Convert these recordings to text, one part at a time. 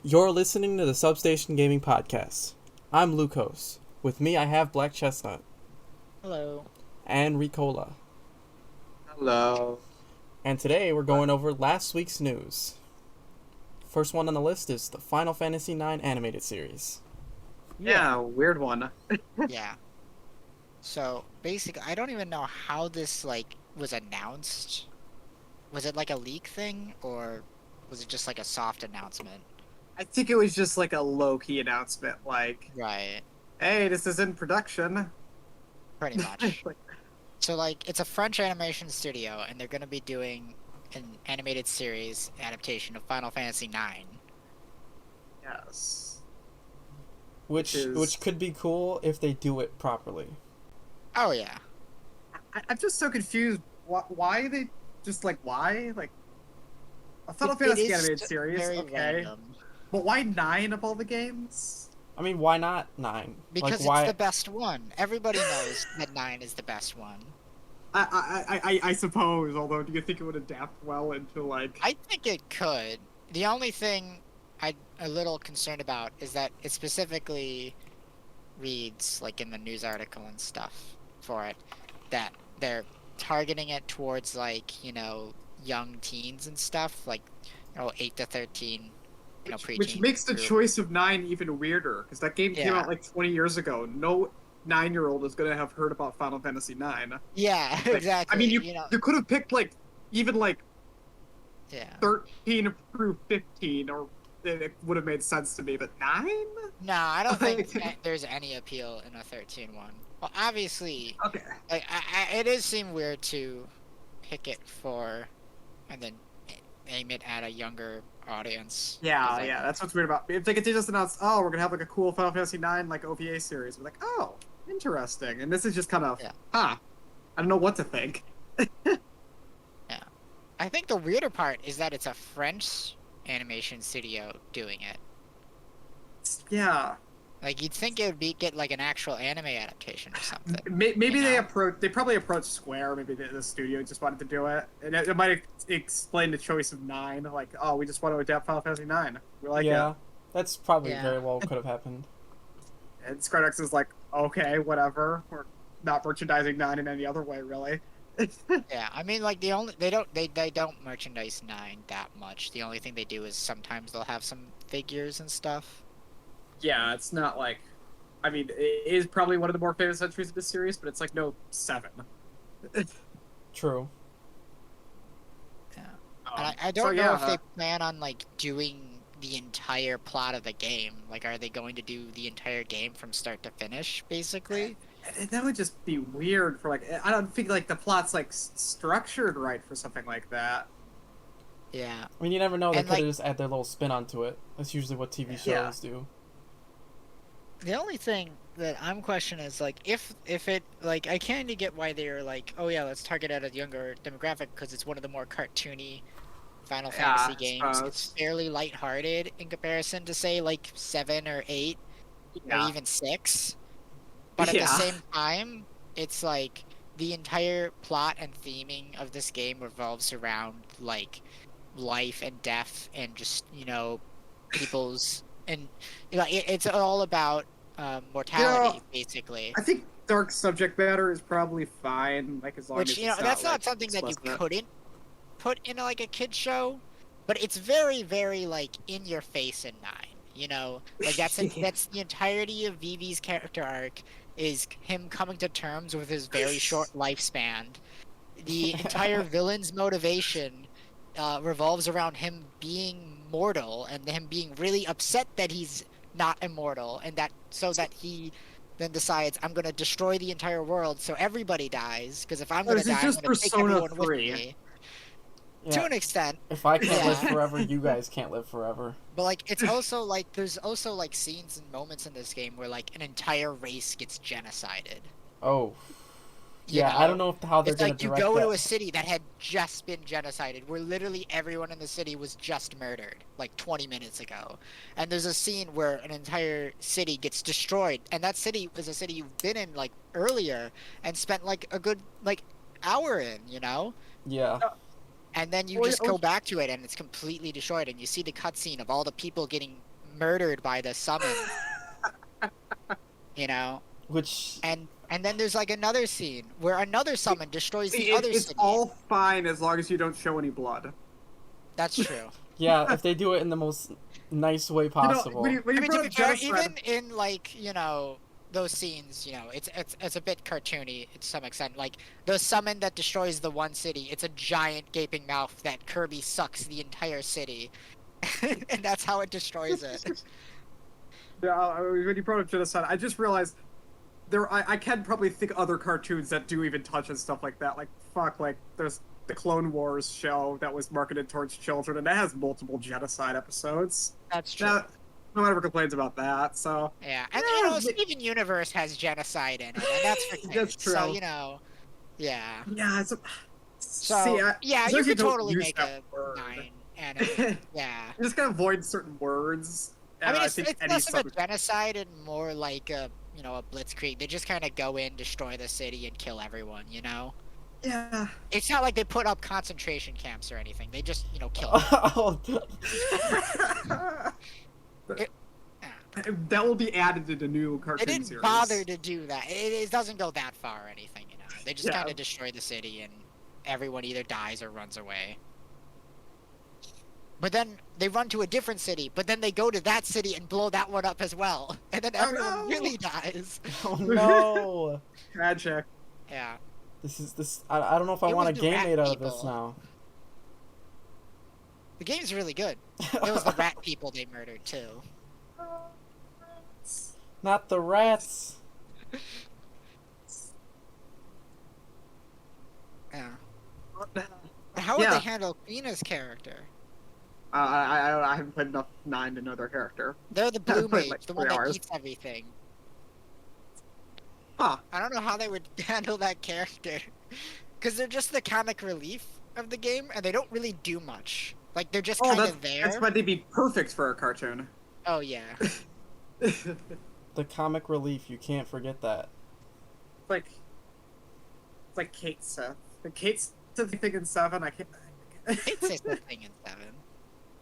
You're listening to the Substation Gaming Podcast. I'm Lucos. With me I have Black Chestnut. Hello. And Ricola. Hello. And today we're going over last week's news. First one on the list is the Final Fantasy IX animated series. Yeah, weird one. Yeah. So, basically, I don't even know how this, was announced. Was it like a leak thing, or was it just like a soft announcement? I think it was just like a low-key announcement, like, Right. hey, this is in production. Pretty much. So, it's a French animation studio, and they're going to be doing an animated series adaptation of Final Fantasy IX. Yes. Which could be cool if they do it properly. Oh, yeah. I'm just so confused. Why they just, why? Like, a Final It Fantasy is animated series, very okay. random. But why 9 of all the games? I mean, why not 9? Because why... it's the best one. Everybody knows that 9 is the best one. I suppose, although do you think it would adapt well into, like... I think it could. The only thing I'm a little concerned about is that it specifically reads, in the news article and stuff for it, that they're targeting it towards, young teens and stuff, 8 to 13, preteen. Which makes the choice of 9 even weirder, because that game came out, 20 years ago. No 9-year-old is going to have heard about Final Fantasy 9. Yeah, exactly. I mean, you could have picked, even, yeah. 13 through 15, or it would have made sense to me, but 9? No, I don't think there's any appeal in a 13 one. Well, obviously, Okay. It does seem weird to pick it for, and then aim it at a younger audience. Yeah, yeah, that's what's weird about it. If they just announced, oh, we're going to have, a cool Final Fantasy 9, OVA series, we're like, oh, interesting. And this is just kind of, I don't know what to think. Yeah. I think the weirder part is that it's a French animation studio doing it. Yeah. You'd think it would get an actual anime adaptation or something. Maybe they probably approached Square. Maybe the studio just wanted to do it, and it might explain the choice of 9. Like, oh, we just want to adapt Final Fantasy 9. We like it. That's probably very well could have happened. And Square Enix is like, okay, whatever. We're not merchandising 9 in any other way, really. Yeah, I mean, they don't merchandise 9 that much. The only thing they do is sometimes they'll have some figures and stuff. Yeah, it's not I mean, it is probably one of the more famous entries of this series, but it's no 7. True. Yeah. And I don't know if they plan on doing the entire plot of the game. Are they going to do the entire game from start to finish, basically? That would just be weird for I don't think the plot's structured right for something like that. Yeah. I mean, you never know. They could just add their little spin onto it. That's usually what TV shows do. The only thing that I'm questioning is if it I kind of get why they're oh yeah, let's target at a younger demographic because it's one of the more cartoony Final Fantasy games. It's fairly lighthearted in comparison to say 7 or 8 or even 6. But at the same time, it's the entire plot and theming of this game revolves around life and death and just people's and it's all about mortality basically. I think dark subject matter is probably fine, as long as it's that's not something that you couldn't put in a kid show, but it's very very in your face in 9. That's that's the entirety of Vivi's character arc is him coming to terms with his very short lifespan. The entire villain's motivation revolves around him being mortal and him being really upset that he's not immortal, and that he then decides, I'm going to destroy the entire world so everybody dies, because if I'm going to die, I'm going to take everyone with me. Yeah. To an extent. If I can't live forever, you guys can't live forever. But it's also there's also scenes and moments in this game where an entire race gets genocided. Oh. Yeah, I don't know how they're going to direct that. You go to a city that had just been genocided, where literally everyone in the city was just murdered, 20 minutes ago. And there's a scene where an entire city gets destroyed, and that city was a city you've been in, earlier, and spent, a good, hour in, Yeah. And then you just go back to it, and it's completely destroyed, and you see the cutscene of all the people getting murdered by the summon. You know, Which and then there's like another scene where another summon destroys the other It's city. all fine as long as you don't show any blood. That's true. yeah, if they do it in the most nice way possible. When you I mean, to brought be up fair, genocide, even in like those scenes, it's a bit cartoony to some extent. Like the summon that destroys the one city, it's a giant gaping mouth that Kirby sucks the entire city, and that's how it destroys it. yeah, when you brought up genocide, I just realized I can probably think other cartoons that do even touch on stuff like that. Like there's the Clone Wars show that was marketed towards children, and that has multiple genocide episodes. That's true. Now, no one ever complains about that. So Yeah, and Steven Universe has genocide in it, and that's for kids. That's true. So yeah. yeah, So yeah, you could totally make a word. 9 anime. Yeah. You just gotta avoid certain words. I mean, I it's think any less of a genocide and more like a blitzkrieg. They just kind of go in, destroy the city, and kill everyone. Yeah. It's not like they put up concentration camps or anything. They just kill. Oh, That will be added to the new They cartoon didn't series. bother to do that. It doesn't go that far or anything. They just Yeah. kind of destroy the city, and everyone either dies or runs away. But then they run to a different city, but then they go to that city and blow that one up as well. And then everyone really dies. oh no! Tragic. Yeah. I don't know if I It want a was the game rat made out of this people. now. The game's really good. It was the rat people they murdered, too. Not the rats. Yeah. How would Yeah. they handle Fina's character? I haven't played enough 9 to know their character. They're the blue played mage, like the one 3 that hours. eats everything. Huh. I don't know how they would handle that character. Because they're just the comic relief of the game, and they don't really do much. Like, they're just kind of there. That's why they'd be perfect for a cartoon. Oh, yeah. The comic relief, you can't forget that. It's like Kate Sith. The Kate Sith thing in 7, I can't. It says the thing in 7.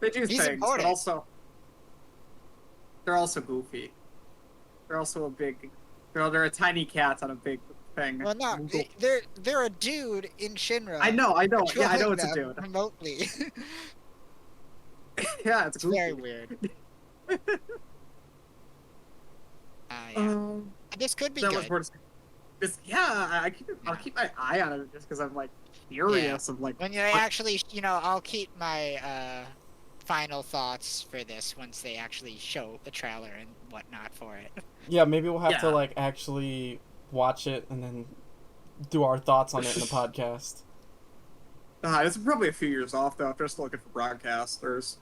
They do He's things, important. but also they're also goofy. They're also a big. They're a tiny cat on a big thing. Well, no, they're a dude in Shinra. I know. Yeah, I know controlling it's a them dude. remotely. Yeah, it's It's goofy. very weird. Yeah. This could be That good. was more I'll keep my eye on it just because I'm like curious of like When they actually, I'll keep my final thoughts for this once they actually show the trailer and whatnot for it. Yeah, maybe we'll have to Yeah. actually watch it and then do our thoughts on it in the podcast. It's probably a few years off though. If they're still looking for broadcasters.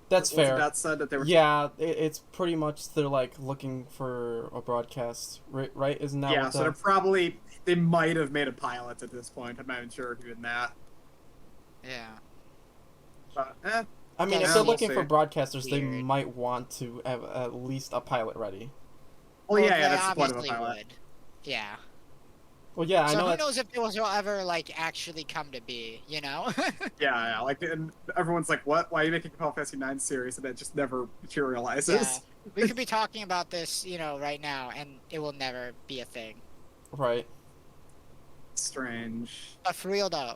That's Wasn't fair. that said that they were? Yeah, it's pretty much they're looking for a broadcast, right? Isn't that Yeah, what so they might have made a pilot at this point. I'm not even sure doing that. Yeah. But I mean, Yeah, if they're we'll looking see. for broadcasters, they Weird. might want to have at least a pilot ready. well, yeah, they that's the point of a obviously pilot. would. Yeah. Well, yeah, I So know who that. knows if those will ever actually come to be? Yeah, and everyone's like, "What? Why are you making a Final Fantasy 9 series?" And it just never materializes. Yeah. We could be talking about this, right now, and it will never be a thing. Right. Strange. But for real though,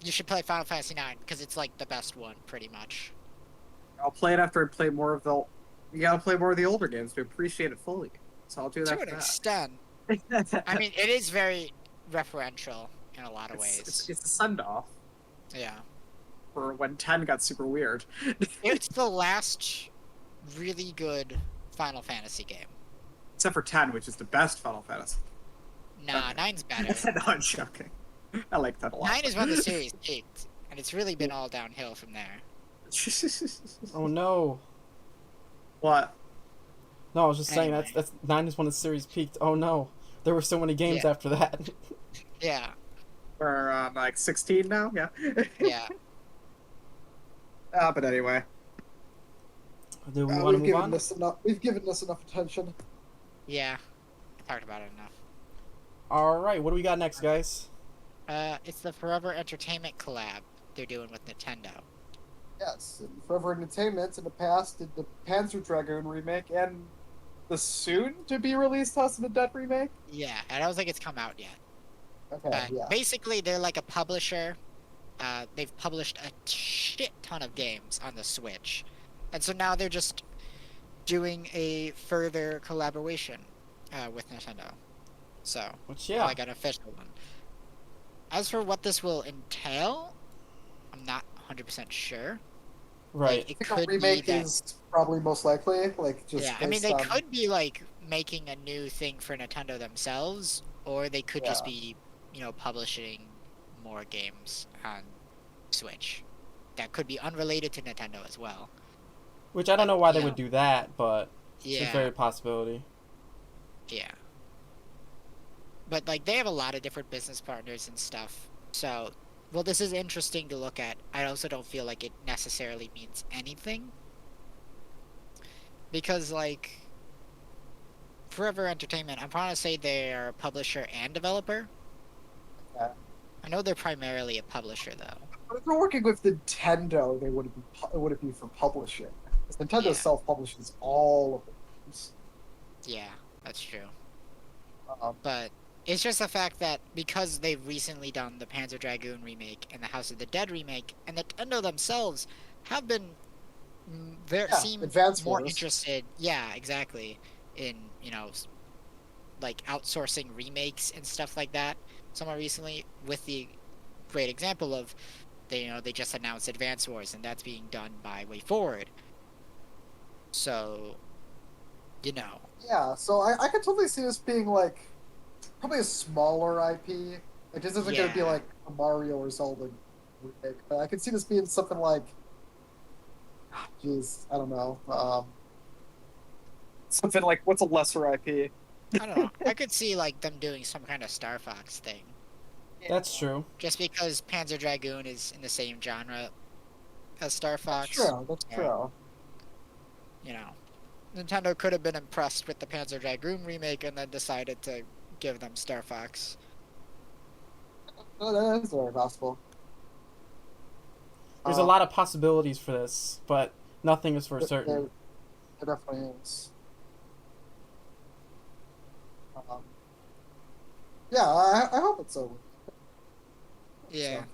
you should play Final Fantasy 9 because it's like the best one, pretty much. I'll play it after I play more of the. You gotta play more of the older games to appreciate it fully. So I'll do that. To an for extent. that. I mean, it is very referential in a lot of ways. It's a send off Yeah. for when 10 got super weird. It's the last really good Final Fantasy game. Except for 10, which is the best Final Fantasy. Nah, 9's better. No, I'm joking. I like that a lot. 9 is when the series peaked, and it's really been all downhill from there. Oh no. What? No, I was just saying Anyway. that's 9 is when the series peaked. Oh no, there were so many games Yeah. after that. Yeah, We're on like 16 now? Yeah. yeah. But anyway. Do we want to move on? We've given this enough attention. Yeah. I talked about it enough. All right, what do we got next, guys? It's the Forever Entertainment collab they're doing with Nintendo. Yes, and Forever Entertainment in the past did the Panzer Dragoon remake and the soon-to-be released House of the Dead remake. Yeah, I don't think it's come out yet. Okay, But yeah. basically, they're like a publisher. They've published a shit ton of games on the Switch, and so now they're just doing a further collaboration with Nintendo. So, Which, yeah. like an official one. As for what this will entail, I'm not 100% sure. Right. Like, it I think a could be remake that. is probably most likely, like, just Yeah, I mean, based they on... could be like making a new thing for Nintendo themselves, or they could just Yeah. be, publishing more games on Switch. That could be unrelated to Nintendo as well. Which I don't know why they Yeah. would do that, but it's a Yeah, very possibility. yeah. But like they have a lot of different business partners and stuff. So, well, this is interesting to look at. I also don't feel like it necessarily means anything. Because like Forever Entertainment, I'm trying to say they're a publisher and developer. Yeah. I know they're primarily a publisher though. But if they're working with Nintendo, they would it be for publishing? Because Nintendo Yeah. self-publishes all of the games. Yeah, that's true. Um, But it's just the fact that because they've recently done the Panzer Dragoon remake and the House of the Dead remake, and Nintendo themselves have been seem Advance more Wars. interested. Yeah, exactly. In like outsourcing remakes and stuff like that. Somewhat recently, with the great example of they just announced Advance Wars, and that's being done by Way Forward. So, Yeah, so I could totally see this being like probably a smaller IP. It just isn't going to be Yeah. like a Mario or Zelda remake. But I could see this being something like, jeez, I don't know. Something like, what's a lesser IP? I don't know. I could see like them doing some kind of Star Fox thing. That's true. Just because Panzer Dragoon is in the same genre as Star Fox. That's Yeah. true. Nintendo could have been impressed with the Panzer Dragoon remake and then decided to give them Star Fox. Oh, that is very possible. There's a lot of possibilities for this, but nothing is for certain. There definitely is. Yeah, I hope it's over. Yeah.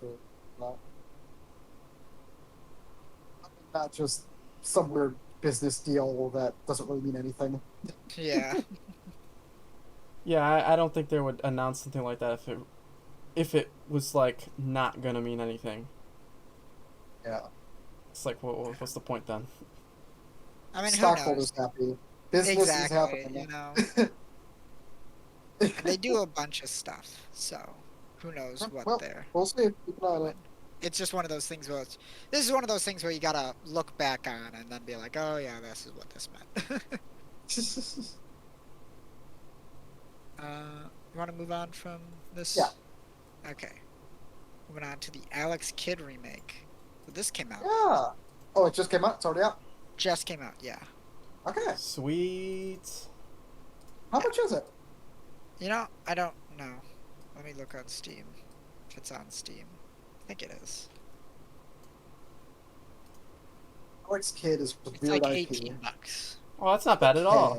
Not just some weird business deal that doesn't really mean anything. Yeah. Yeah, I don't think they would announce something like that if it was like not gonna mean anything. Yeah. It's like, what's the point then? I mean, who Stockholders knows? happy. Business Exactly, is happening. They do a bunch of stuff, so who knows what Well, they're... we'll see. Keep an eye on it. It's just one of those things where this is one of those things where you gotta look back on and then be like, oh yeah, this is what this meant. You want to move on from this? Yeah. Okay. Moving on to the Alex Kidd remake. So this came out. Yeah. Oh, it just came out? It's already out? Just came out, yeah. Okay. Sweet. How much is it? I don't know. Let me look on Steam. If it's on Steam. I think it is. Alex Kidd is a It's weird like IP. $18. Oh, that's not bad at all.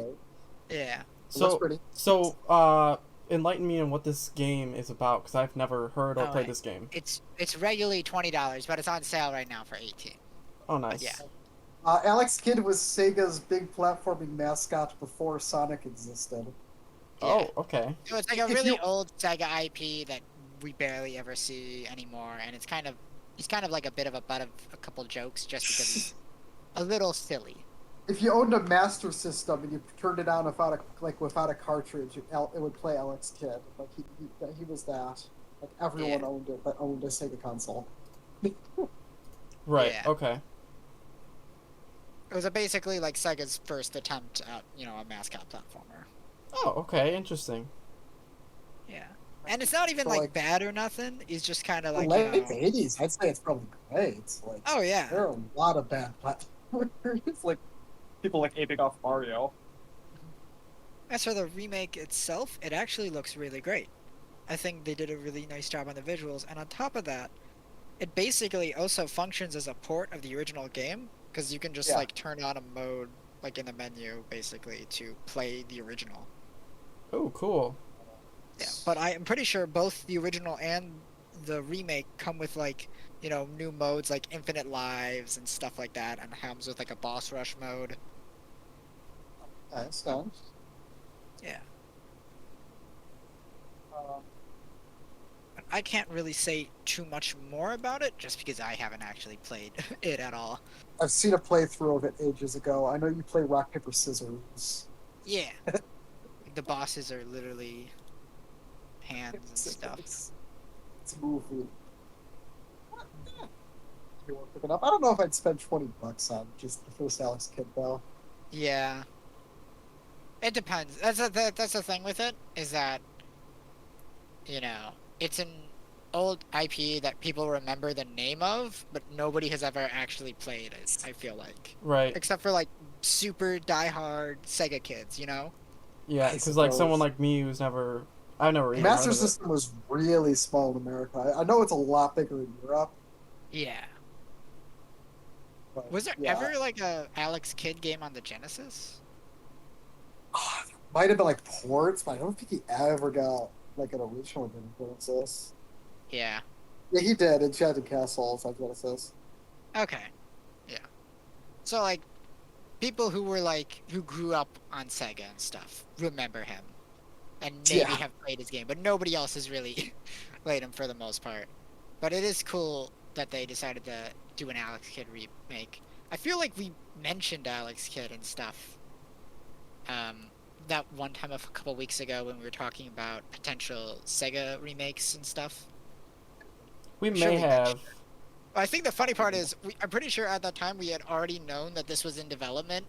Okay. Yeah. Looks pretty. So, enlighten me on what this game is about, because I've never heard or played Alright. this game. It's regularly $20, but it's on sale right now for $18. Oh, nice. Yeah. Alex Kidd was Sega's big platforming mascot before Sonic existed. Oh, okay. So it's like a If really you- old Sega IP that we barely ever see anymore, and he's kind of like a bit of a butt of a couple jokes just because he's a little silly. If you owned a Master System and you turned it on without a cartridge, it would play Alex Kidd. Like he was that. Like everyone Yeah. owned it that owned a Sega console. Right, Yeah. okay. It was basically like Sega's first attempt at a mascot platformer. Oh, okay, interesting. Yeah, and it's not even So, like like, bad or nothing. It's just kind of like the late '80s, I'd say it's probably great. Like, oh yeah, there are a lot of bad platformers. It's like people like aping off Mario. As for the remake itself, it actually looks really great. I think they did a really nice job on the visuals, and on top of that, it basically also functions as a port of the original game because you can just Yeah. like turn on a mode like in the menu basically to play the original. Oh, cool. Yeah, but I am pretty sure both the original and the remake come with like, new modes like infinite lives and stuff like that, and comes with like a boss rush mode. Nice, nice. Yeah. Um, I can't really say too much more about it just because I haven't actually played it at all. I've seen a playthrough of it ages ago. I know you play rock paper scissors. Yeah. Like, the bosses are literally hands and stuff. It's a movie. You won't pick it up. I don't know if I'd spend $20 on just the first Alex Kidd though. Yeah. It depends. That's the thing with it, is that, it's an old IP that people remember the name of, but nobody has ever actually played it, I feel like. Right. Except for, like, super diehard Sega kids, Yeah, I because like someone suppose. like me who's I've never even Master heard of it. System was really small in America. I know it's a lot bigger in Europe. Yeah. But Was there yeah. ever, like, a Alex Kidd game on the Genesis? Might have been like ports, but I don't think he ever got like an original game for Genesis. Yeah. Yeah, he did. Enchanted Castles on Genesis. Okay. Yeah. So, like, people who grew up on Sega and stuff remember him. And maybe Yeah. have played his game, but nobody else has really played him for the most part. But it is cool that they decided to do an Alex Kidd remake. I feel like we mentioned Alex Kidd and stuff. That one time a couple weeks ago when we were talking about potential Sega remakes and stuff. We Sure may we have. I think the funny part is, I'm pretty sure at that time we had already known that this was in development.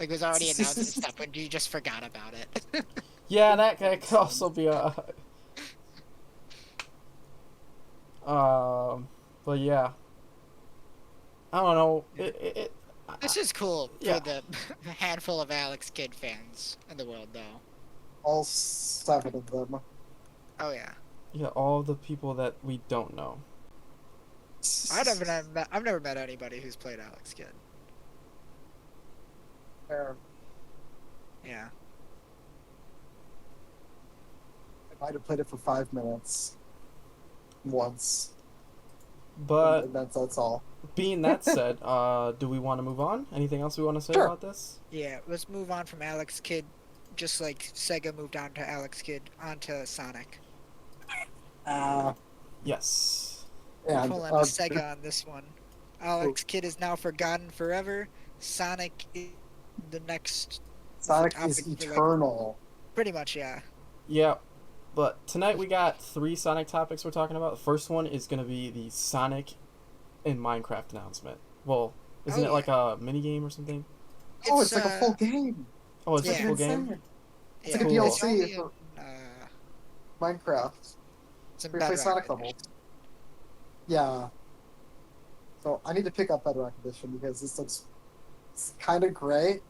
Like, it was already announced and stuff, but you just forgot about it. Yeah, that could also be a. But yeah. I don't know. This is cool Yeah. for the handful of Alex Kidd fans in the world, though. All 7 of them. Oh yeah, Yeah, all the people that we don't know. I've never met anybody who's played Alex Kidd. Fair. Yeah. I might have played it for 5 minutes. Once. But And that's all. being that said, do we want to move on? Anything else we want to say Sure. about this? Yeah, let's move on from Alex Kidd, just like Sega moved on to Alex Kidd onto Sonic. Yes. And, Pulling a Sega on this one. Alex Kidd is now forgotten forever. Sonic is the next. Sonic topic is for, like, eternal. Pretty much, yeah. Yeah. But tonight we got 3 Sonic topics we're talking about. The first one is going to be the Sonic in Minecraft announcement. Well, isn't Oh, it like a mini game or something? Oh, it's like a full game. Oh, it's Yeah. a full game? Insane. It's Yeah, like a Cool. it's DLC only for in, Minecraft. it's in Free to play Bedrock Sonic Edition. levels. Yeah. So I need to pick up Bedrock Edition because this looks kind of great.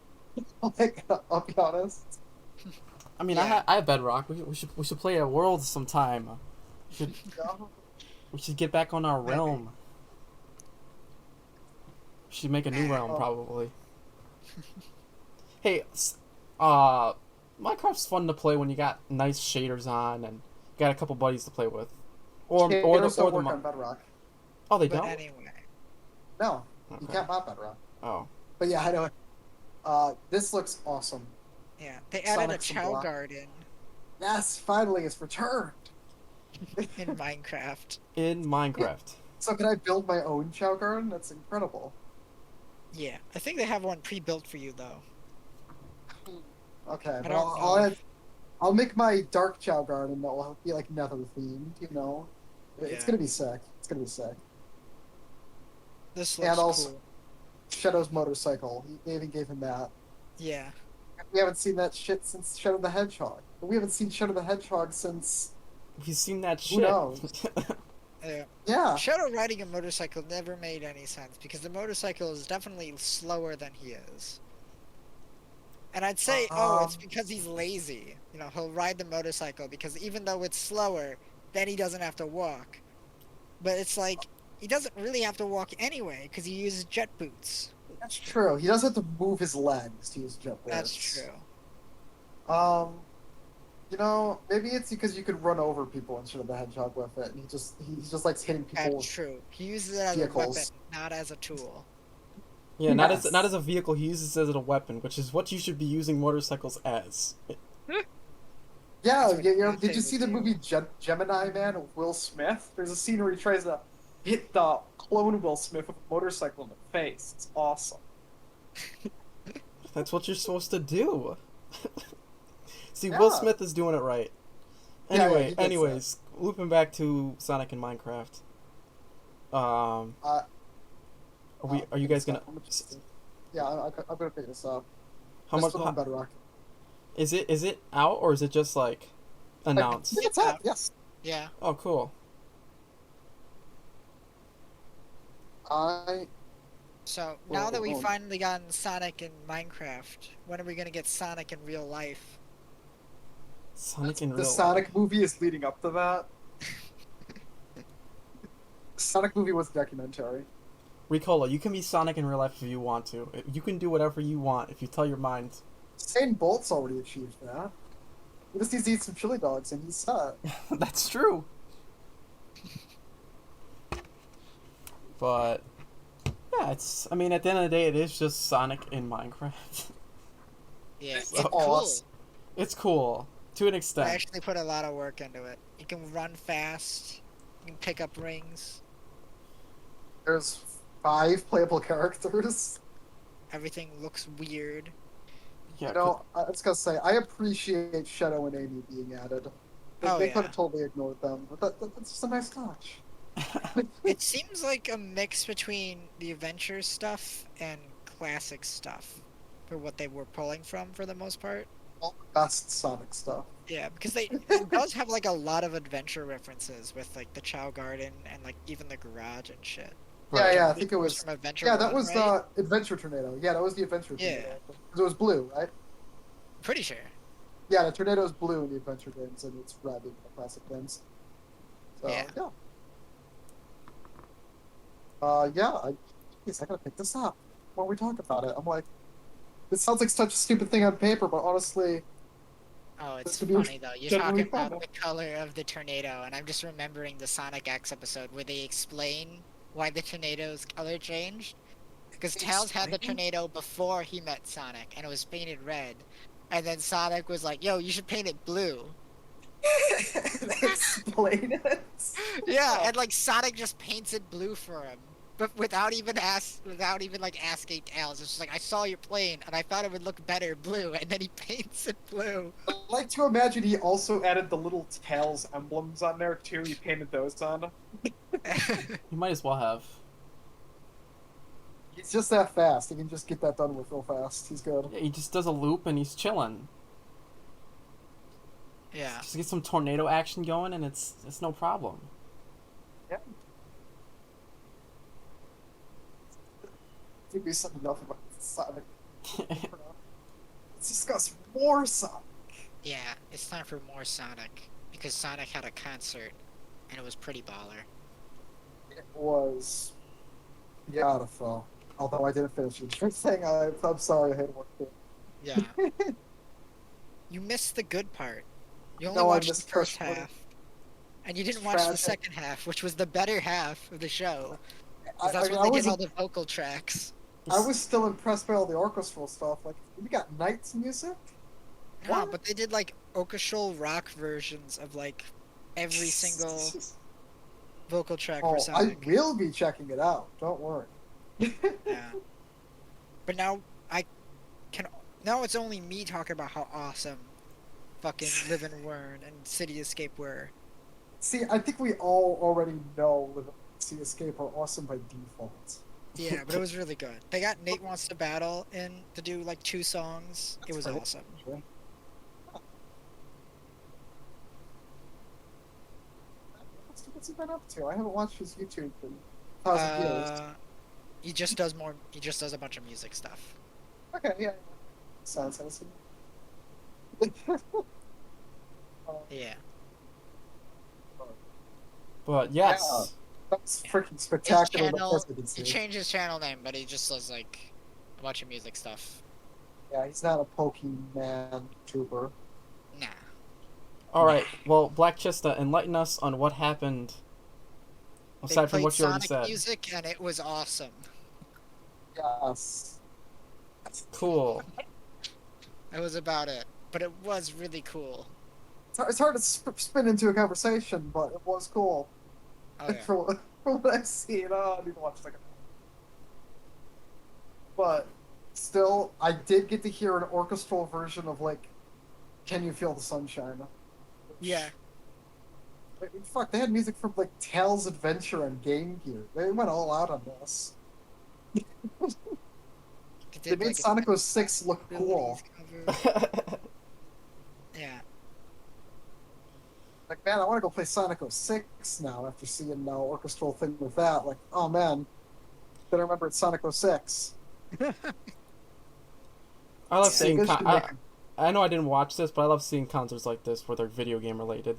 Like, I'll be honest. I mean, Yeah. I have Bedrock. We should play a world sometime. We should get back on our Maybe. realm. We should make a new realm Oh. probably. Hey, Minecraft's fun to play when you got nice shaders on and got a couple buddies to play with, or Shaders don't the work on Bedrock. oh they But don't. anyway, No, you Okay. can't mod Bedrock. Oh, But yeah, I know. This looks awesome. yeah, they added Sonic's a a Chow block. Garden Yes, finally it's returned. in Minecraft. in Minecraft. So can I build my own Chow Garden? That's incredible. Yeah, I think they have one pre-built for you though. Okay, I but don't I'll, know. I'll make my dark Chow Garden that will be like Nether themed. You know, it's Yeah. gonna be sick. It's gonna be sick. This And looks also- cool. Shadow's motorcycle. They even gave him that. Yeah, We haven't seen that shit since Shadow the Hedgehog. We haven't seen Shadow the Hedgehog since. We've seen that Who shit. knows? yeah. Yeah. Shadow riding a motorcycle never made any sense because the motorcycle is definitely slower than he is. And I'd say, it's because he's lazy. He'll ride the motorcycle because even though it's slower, then he doesn't have to walk. But it's like he doesn't really have to walk anyway because he uses jet boots. That's true. He doesn't have to move his legs to use jet That's boots. true. Maybe it's because you could run over people instead of the hedgehog with it, and he just likes hitting people That's with true. He uses it as vehicles. a weapon, not as a tool. Yeah, Yes. not as a vehicle. He uses it as a weapon, which is what you should be using motorcycles as. Yeah, That's what did they you see would the do. movie Gemini Man with Will Smith? There's a scene where he tries to hit the clone Will Smith with a motorcycle in the face. It's awesome. That's what you're supposed to do. See, Yeah. Will Smith is doing it right. Yeah, Anyway, he gets anyways, looping back to Sonic and Minecraft. Are you guys gonna? Yeah, I'm gonna pick this up. How Just much? put on Bedrock. Is it out or is it just like announced? It's out. Yes. Yeah. Oh, cool. So now that we've Whoa. finally gotten Sonic in Minecraft, when are we gonna get Sonic in real life? Sonic in real The life. Sonic movie is leading up to that. Sonic movie was a documentary. Ricola, you can be Sonic in real life if you want to. You can do whatever you want if you tell your mind. Usain Bolt's already achieved that. He just needs to eat some chili dogs and he's set. That's true. But yeah, it's. I mean, at the end of the day, it is just Sonic in Minecraft. Yeah, It's it's cool. awesome. It's cool to an I extent. actually put a lot of work into it. You can run fast. You can pick up rings. There's 5 playable characters. Everything looks weird. Yeah, I was gonna say, I appreciate Shadow and Amy being added. Oh, They yeah. could have totally ignored them, but that's just a nice touch. It seems like a mix between the adventure stuff and classic stuff for what they were pulling from for the most part. All the best Sonic stuff. Yeah, because it does have like a lot of adventure references with like the Chow Garden and like even the garage and shit. Yeah, I think it was. From Adventure Yeah, that 1, was right? Adventure Tornado. Yeah, that was the Adventure Yeah. Tornado. 'Cause it was blue, right? Pretty sure. Yeah, the tornado's blue in the Adventure games, and it's red in the classic games. So, Yeah. I guess I gotta pick this up when we talk about it. I'm like, this sounds like such a stupid thing on paper, but honestly, Oh, it's This could be funny though. You're genuinely talking about fun. the color of the tornado, and I'm just remembering the Sonic X episode where they explain why the tornado's color changed. Because Tails had the Explain? tornado before he met Sonic, and it was painted red. And then Sonic was like, "Yo, you should paint it blue." they explain it. Yeah, and like Sonic just paints it blue for him, but without even like asking Tails. It's just like, I saw your plane, and I thought it would look better blue, and then he paints it blue. I like to imagine he also added the little Tails emblems on there too. He painted those on. You might as well have. He's just that fast. He can just get that done with real fast. He's good. Yeah, he just does a loop and he's chilling. Yeah. Just get some tornado action going and it's no problem. Give me something enough about Sonic. Let's discuss more Sonic. Yeah, it's time for more Sonic, because Sonic had a concert, and it was pretty baller. It was beautiful. Although I didn't finish it. First thing, I'm sorry I had to work there. Yeah. You missed the good part. You only No, I watched the missed first Crush half. And you didn't watch the Tragic. second half, which was the better half of the show. 'Cause I that's mean, when I they was did all the vocal tracks. I was still impressed by all the orchestral stuff. Like, we got Knight's music? No, What? but they did like orchestral rock versions of like every single vocal track Oh, for I Sonic. will be checking it out. Don't worry. Yeah. But now now it's only me talking about how awesome fucking Live and Learn and City Escape were. See, I think we all already know Live and Sea Escape are awesome by default. Yeah, but it was really good. They got Nate Wants to Battle in to do like 2 songs. It was That's great. awesome. Actually. What's he been up to? I haven't watched his YouTube in 1,000 years. He just does more. He just does a bunch of music stuff. Okay, yeah. Sounds awesome. Yeah. But yes, That's freaking His spectacular. The channel, best I can he see. changed his channel name, but he just does like a bunch of music stuff. Yeah, he's not a Pokemon trooper. Nah. All right. Well, Black Chista, enlighten us on what happened. They Aside from played what you already Sonic said. music, and it was awesome. Yes. Cool. That was about it, but it was really cool. It's hard to spin into a conversation, but it was cool. Oh yeah. For what I've seen, I need to watch second. But still, I did get to hear an orchestral version of like, "Can You Feel the Sunshine?" Yeah. I mean, fuck, they had music from like Tails Adventure and Game Gear. They went all out on this. They made Sonic 06 look cool. Yeah. Like, man, I want to go play Sonic 06 now after seeing orchestral thing with that. Like, oh man, better remember it's Sonic 06. I love Yeah. seeing. Sega should make- I know I didn't watch this, but I love seeing concerts like this where they're video game related.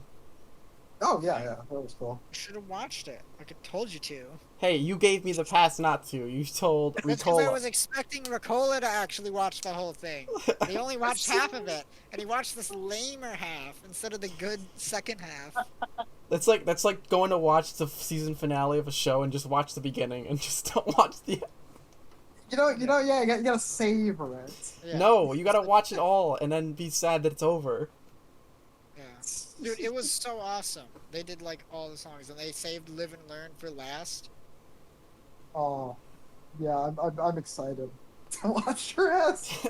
Oh yeah, that was cool. You should have watched it. Like I told you to. Hey, you gave me the pass not to. You told That's because I Ricola. was expecting Ricola to actually watch the whole thing. He only watched half of it, and he watched this lamer half instead of the good second half. That's like going to watch the season finale of a show and just watch the beginning and just don't watch the. Yeah, you gotta savor it. Yeah. No, you gotta watch it all and then be sad that it's over. Yeah. Dude, it was so awesome. They did like all the songs, and they saved "Live and Learn" for last. Oh, yeah, I'm excited to watch your ass.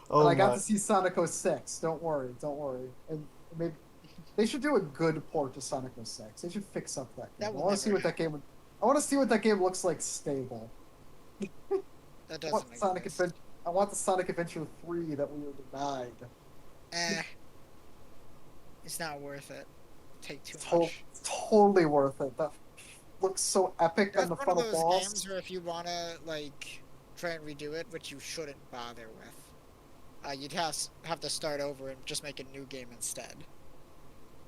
Oh And I got my. to see Sonic 06. Don't worry. And maybe they should do a good port to Sonic 06. They should fix up that game. That I will want to see never what that game. I want to see what that game looks like stable. That I want doesn't make Sonic sense. Adventure. I want the Sonic Adventure 3 that we were denied. It's not worth it. Take too It's much. totally worth it. That looks so epic That's on the one of final those boss. games where if you wanna like try and redo it, which you shouldn't bother with, you'd have to start over and just make a new game instead.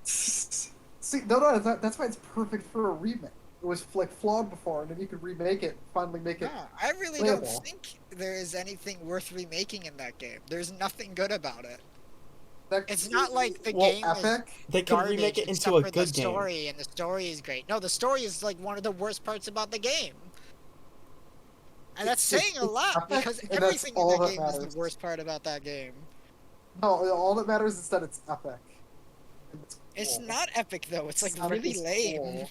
See, no, that's why it's perfect for a remake. It was like flawed before, and then you could remake it, finally make it. No, I really playable. don't think there is anything worth remaking in that game. There's nothing good about it. It's not like the game is epic. They could garbage remake it except into a for good the game. story, and the story is great. No, the story is like one of the worst parts about the game. And that's It's- saying a it's lot epic, because and that's everything in all that that game is matters. the worst part about that game. No, all that matters is that it's epic. And It's cool. not epic though. It's like Sonic really is lame.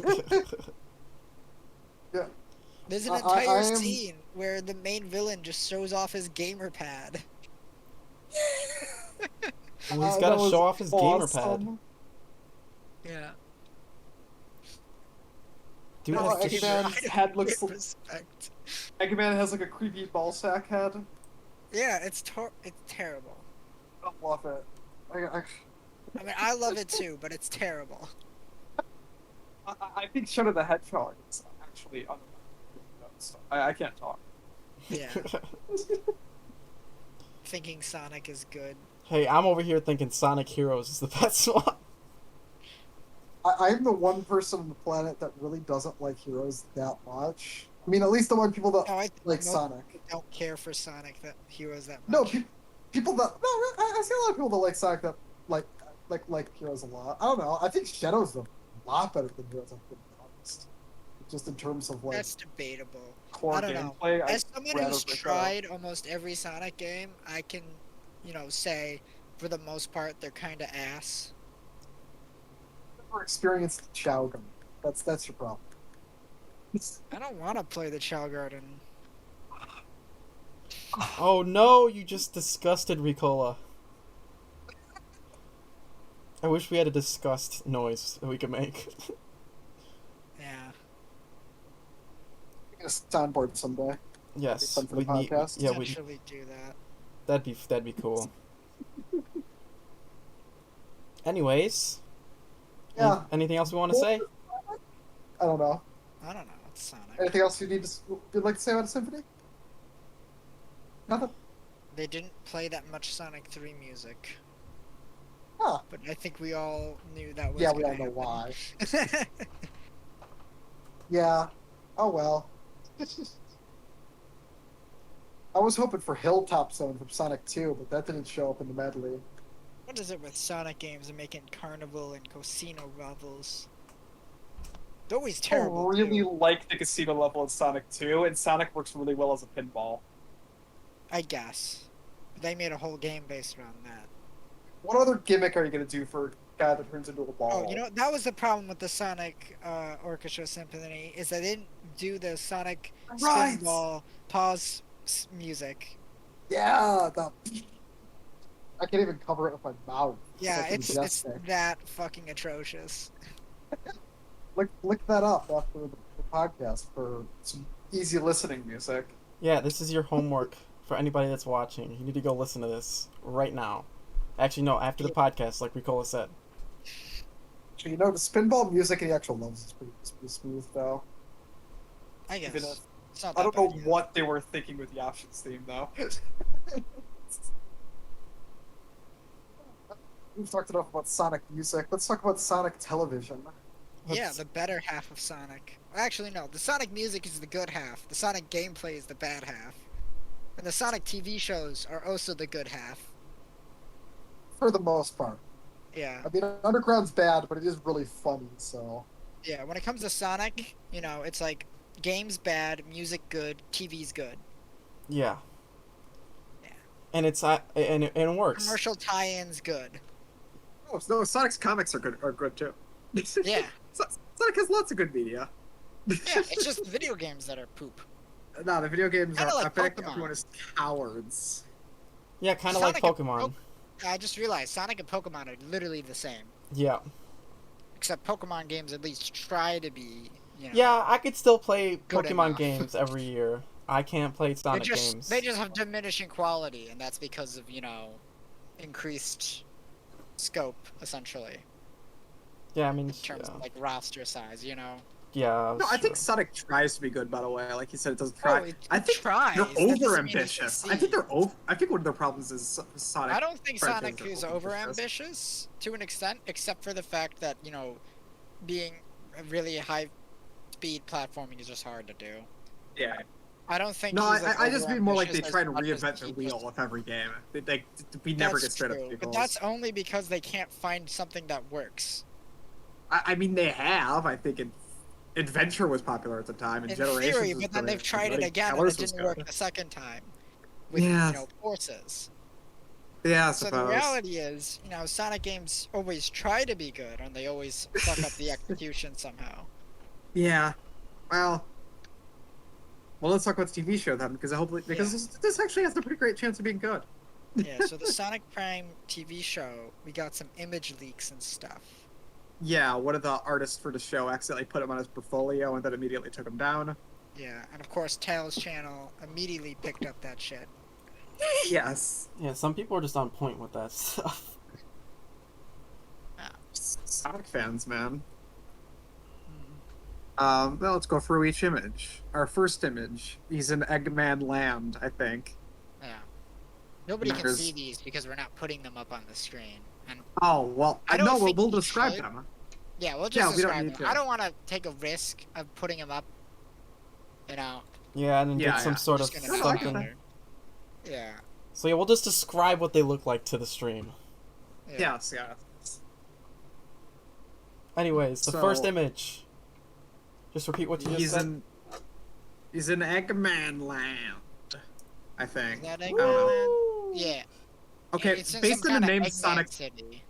cool. Yeah. There's an I entire am- scene where the main villain just shows off his gamer pad. Well, he's That gotta was show off his gamer pad. awesome. Yeah. Dude No, has to Eggman's head looks. Respect. Eggman has like a creepy ball sack head. Yeah, it's terrible. I love it. I mean, I love it too, but it's terrible. I think Shadow the Hedgehog is actually I can't talk. Yeah. Thinking Sonic is good. Hey, I'm over here thinking Sonic Heroes is the best one. I'm the one person on the planet that really doesn't like Heroes that much. I mean, at least the one people that No, I like most Sonic. people don't care for Sonic that Heroes that No, much. people that I see a lot of people that like Sonic that like Heroes a lot. I don't know. I think Shadow's a lot better than Heroes. I'm being honest. Just in terms of like That's debatable. Core I don't know. gameplay. As someone rather who's prefer- tried almost every Sonic game, I can, say for the most part they're kind of ass. never experienced Shogun. That's your problem. I don't want to play the Chow Garden. Oh no, you just disgusted Ricola. I wish we had a disgust noise that we could make. Yeah. Get a soundboard someday. Yes, Fun for the we need. podcast. Yeah, we. Potentially do that. That'd be cool. Anyways, Yeah. anything else we want to say? I don't know. I don't know. It's Sonic. Anything else you'd like to say about Symphony? Nothing. They didn't play that much Sonic 3 music. Huh. But I think we all knew that was Yeah, we gonna all know why. happen. Yeah. Oh well. I was hoping for Hilltop Zone from Sonic 2, but that didn't show up in the medley. What is it with Sonic games and making carnival and casino levels? They're always terrible. I really too, like the casino level in Sonic 2, and Sonic works really well as a pinball. I guess. They made a whole game based around that. What other gimmick are you gonna do for a guy that turns into a ball? Oh, you know, that was the problem with the Sonic Orchestra Symphony, is they didn't do the Sonic Right. Spinball pause music. Yeah, I can't even cover it with my mouth. Yeah, like it's majestic. that fucking atrocious. Look that up after the podcast for some easy listening music. Yeah, this is your homework for anybody that's watching. You need to go listen to this right now. Actually, no, after the podcast, like Ricola said. So, you know, the spinball music in the actual levels is pretty smooth, though. I Even guess. if- It's not I that don't know bad, yeah. what they were thinking with the options theme, though. We've talked enough about Sonic music. Let's talk about Sonic television. Yeah, Let's- the better half of Sonic. Actually, no. The Sonic music is the good half. The Sonic gameplay is the bad half. And the Sonic TV shows are also the good half. For the most part. Yeah. I mean, Underground's bad, but it is really funny, so... Yeah, when it comes to Sonic, you know, it's like games bad, music good, TV's good. Yeah. Yeah. And it's and it works. Commercial tie-ins good. Oh, no, Sonic's comics are good too. Yeah. Sonic has lots of good media. Yeah, it's just video games that are poop. No, the video games Kinda are. like I think Pokemon. everyone is cowards. Yeah, kind of like Sonic and Pokemon. I just realized Sonic and Pokemon are literally the same. Yeah. Except Pokemon games at least try to be, you know. Yeah, I could still play Good Pokemon enough. games every year. I can't play They Sonic just games. they just have diminishing quality, and that's because of, you know, increased scope essentially Yeah, I mean, in terms of like roster size, you know. yeah. No, I think sure. Sonic tries to be good. By the way, like you said, it doesn't try. it I think tries. they're That doesn't mean over it ambitious. I think succeeds. they're over. I think one of their problems is Sonic. I don't think franchise Sonic are is overambitious. over ambitious to an extent, except for the fact that, you know, being a really high speed platforming is just hard to do. Yeah. I don't think. No, he's, like, I just mean more like they overambitious try as to much as reinvent the he wheel just- with every game. We never That's get straight true, up but vehicles. that's only because they can't find something that works. I mean, they have. I think Adventure was popular at the time, and In Generations. theory, was but then great. they've tried it Like, again and Colors it was didn't work good. the second time. With, Yeah. you know, forces. Yeah, I So suppose. the reality is, you know, Sonic games always try to be good, and they always fuck up the execution somehow. Yeah. Well, let's talk about the TV show then, because this actually has a pretty great chance of being good. Yeah, so the Sonic Prime TV show, we got some image leaks and stuff. Yeah, one of the artists for the show accidentally put him on his portfolio and then immediately took him down. Yeah, and of course, Tails' channel immediately picked up that shit. Yes. Yeah, some people are just on point with that stuff. Sonic fans, man. Mm. Well, let's go through each image. Our first image, he's in Eggman Land, I think. Yeah. Nobody can There's- see these because we're not putting them up on the screen. And Oh, well, I don't no, think we'll we describe should. them. yeah, we'll Yeah, just we don't describe need them. to. I don't want to take a risk of putting them up, you know. Yeah, and then Yeah, get some yeah. sort of Just gonna No, I put get them something. there. Yeah. So yeah, we'll just describe what they look like to the stream. Yeah. Yes, yes. Anyways, the So- first image. Just repeat what you just said. He's in Eggman Land, I think. Is that I don't know. Eggman? Yeah. Okay, It's in based some on the kinda name Eggman Sonic, City.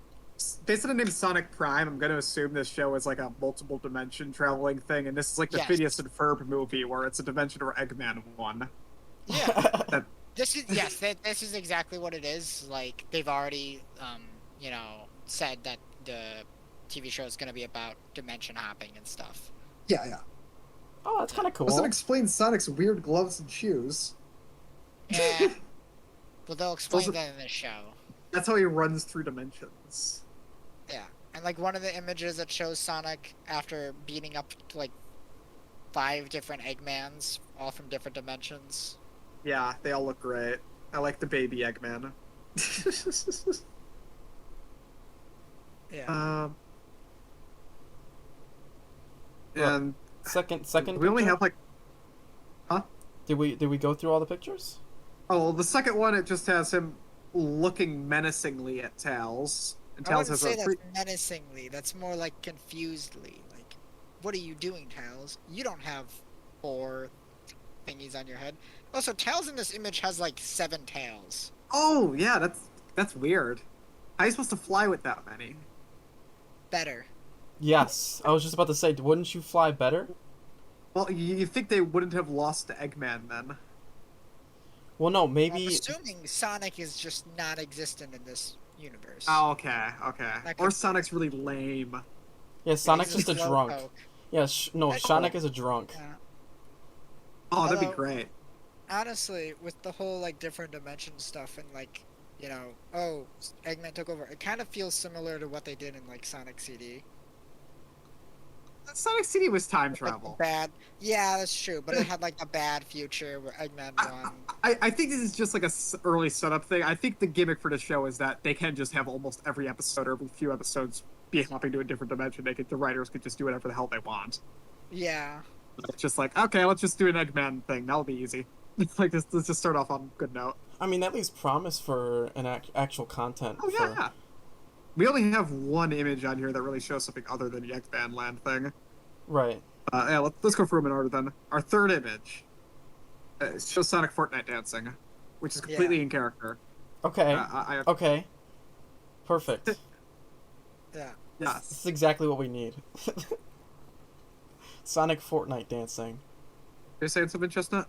based on the name Sonic Prime, I'm gonna assume this show is like a multiple dimension traveling thing, and this is like the Yes. Phineas and Ferb movie where it's a dimension where Eggman won. Yeah. This is this is exactly what it is. Like they've already you know, said that the TV show is going to be about dimension hopping and stuff. Yeah, yeah. Oh, that's kind of cool. Doesn't explain Sonic's weird gloves and shoes. Yeah. Well, they'll explain Those are- that in the show. That's how he runs through dimensions. Yeah. And like one of the images that shows Sonic after beating up like 5 different Eggmans, all from different dimensions. Yeah, they all look great. I like the baby Eggman. Yeah. And Second we only picture? have like, huh? Did we go through all the pictures? Oh, well, the second one it just has him looking menacingly at Tails, and I Tails wouldn't has say a that's menacingly. That's more like confusedly. Like, what are you doing, Tails? You don't have 4 thingies on your head. Also, Tails in this image has like 7 tails. Oh yeah, that's weird. How are you supposed to fly with that many? Better. Yes, I was just about to say, wouldn't you fly better? Well, you think they wouldn't have lost to Eggman then? Well, no, I'm maybe. assuming Sonic is just non-existent in this universe. Oh, okay, okay. That Or could- Sonic's really lame. Yeah, Sonic's He's just a slow drunk. poke. Yeah, no, That- Sonic is a drunk. Yeah. Oh, that'd be Although- great. Honestly, with the whole like different dimension stuff and like, oh, Eggman took over. It kind of feels similar to what they did in like Sonic CD. Sonic CD was time With, like, travel. the bad. Yeah, that's true. But it had like a bad future where Eggman won. I think this is just like a early setup thing. I think the gimmick for the show is that they can just have almost every episode or every few episodes be hopping to a different dimension. The writers could just do whatever the hell they want. Yeah. It's just like, okay, let's just do an Eggman thing. That'll be easy. Like, let's just start off on a good note. I mean, that leaves promise for an actual content. Oh yeah. We only have one image on here that really shows something other than the Eggman Land thing. Right. Yeah, let's go through them in order then. Our third image shows Sonic Fortnite dancing, which is completely in character. Okay. I Okay. Perfect. Yeah. This yes. is exactly what we need. Sonic Fortnite dancing. You're saying something, Chestnut?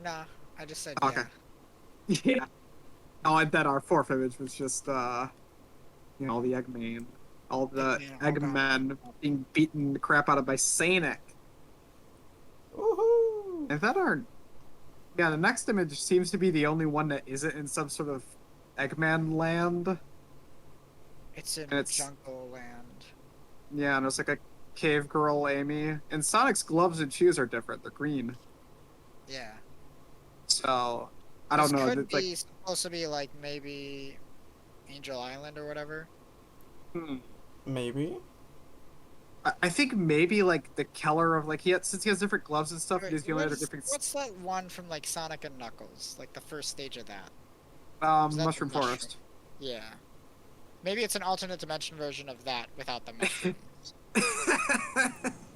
Nah, I just said Okay. yeah. Yeah. Oh, and then our fourth image was just, all the Eggman. All the Eggman, Eggmen being beaten the crap out of by Sonic. Woohoo! And that our... Yeah, the next image seems to be the only one that isn't in some sort of Eggman land. It's in And it's- Jungle Land. Yeah, and it's like a cave girl, Amy. And Sonic's gloves and shoes are different. They're green. Yeah. So, I don't This know. could It's like, be supposed to be like maybe Angel Island or whatever. Maybe. I think maybe like the color of like since he has different gloves and stuff, Wait, he's the only other different. What's that one from like Sonic and Knuckles? Like the first stage of that. Is that the Mushroom mushroom? Forest. Yeah. Maybe it's an alternate dimension version of that without the mushroom.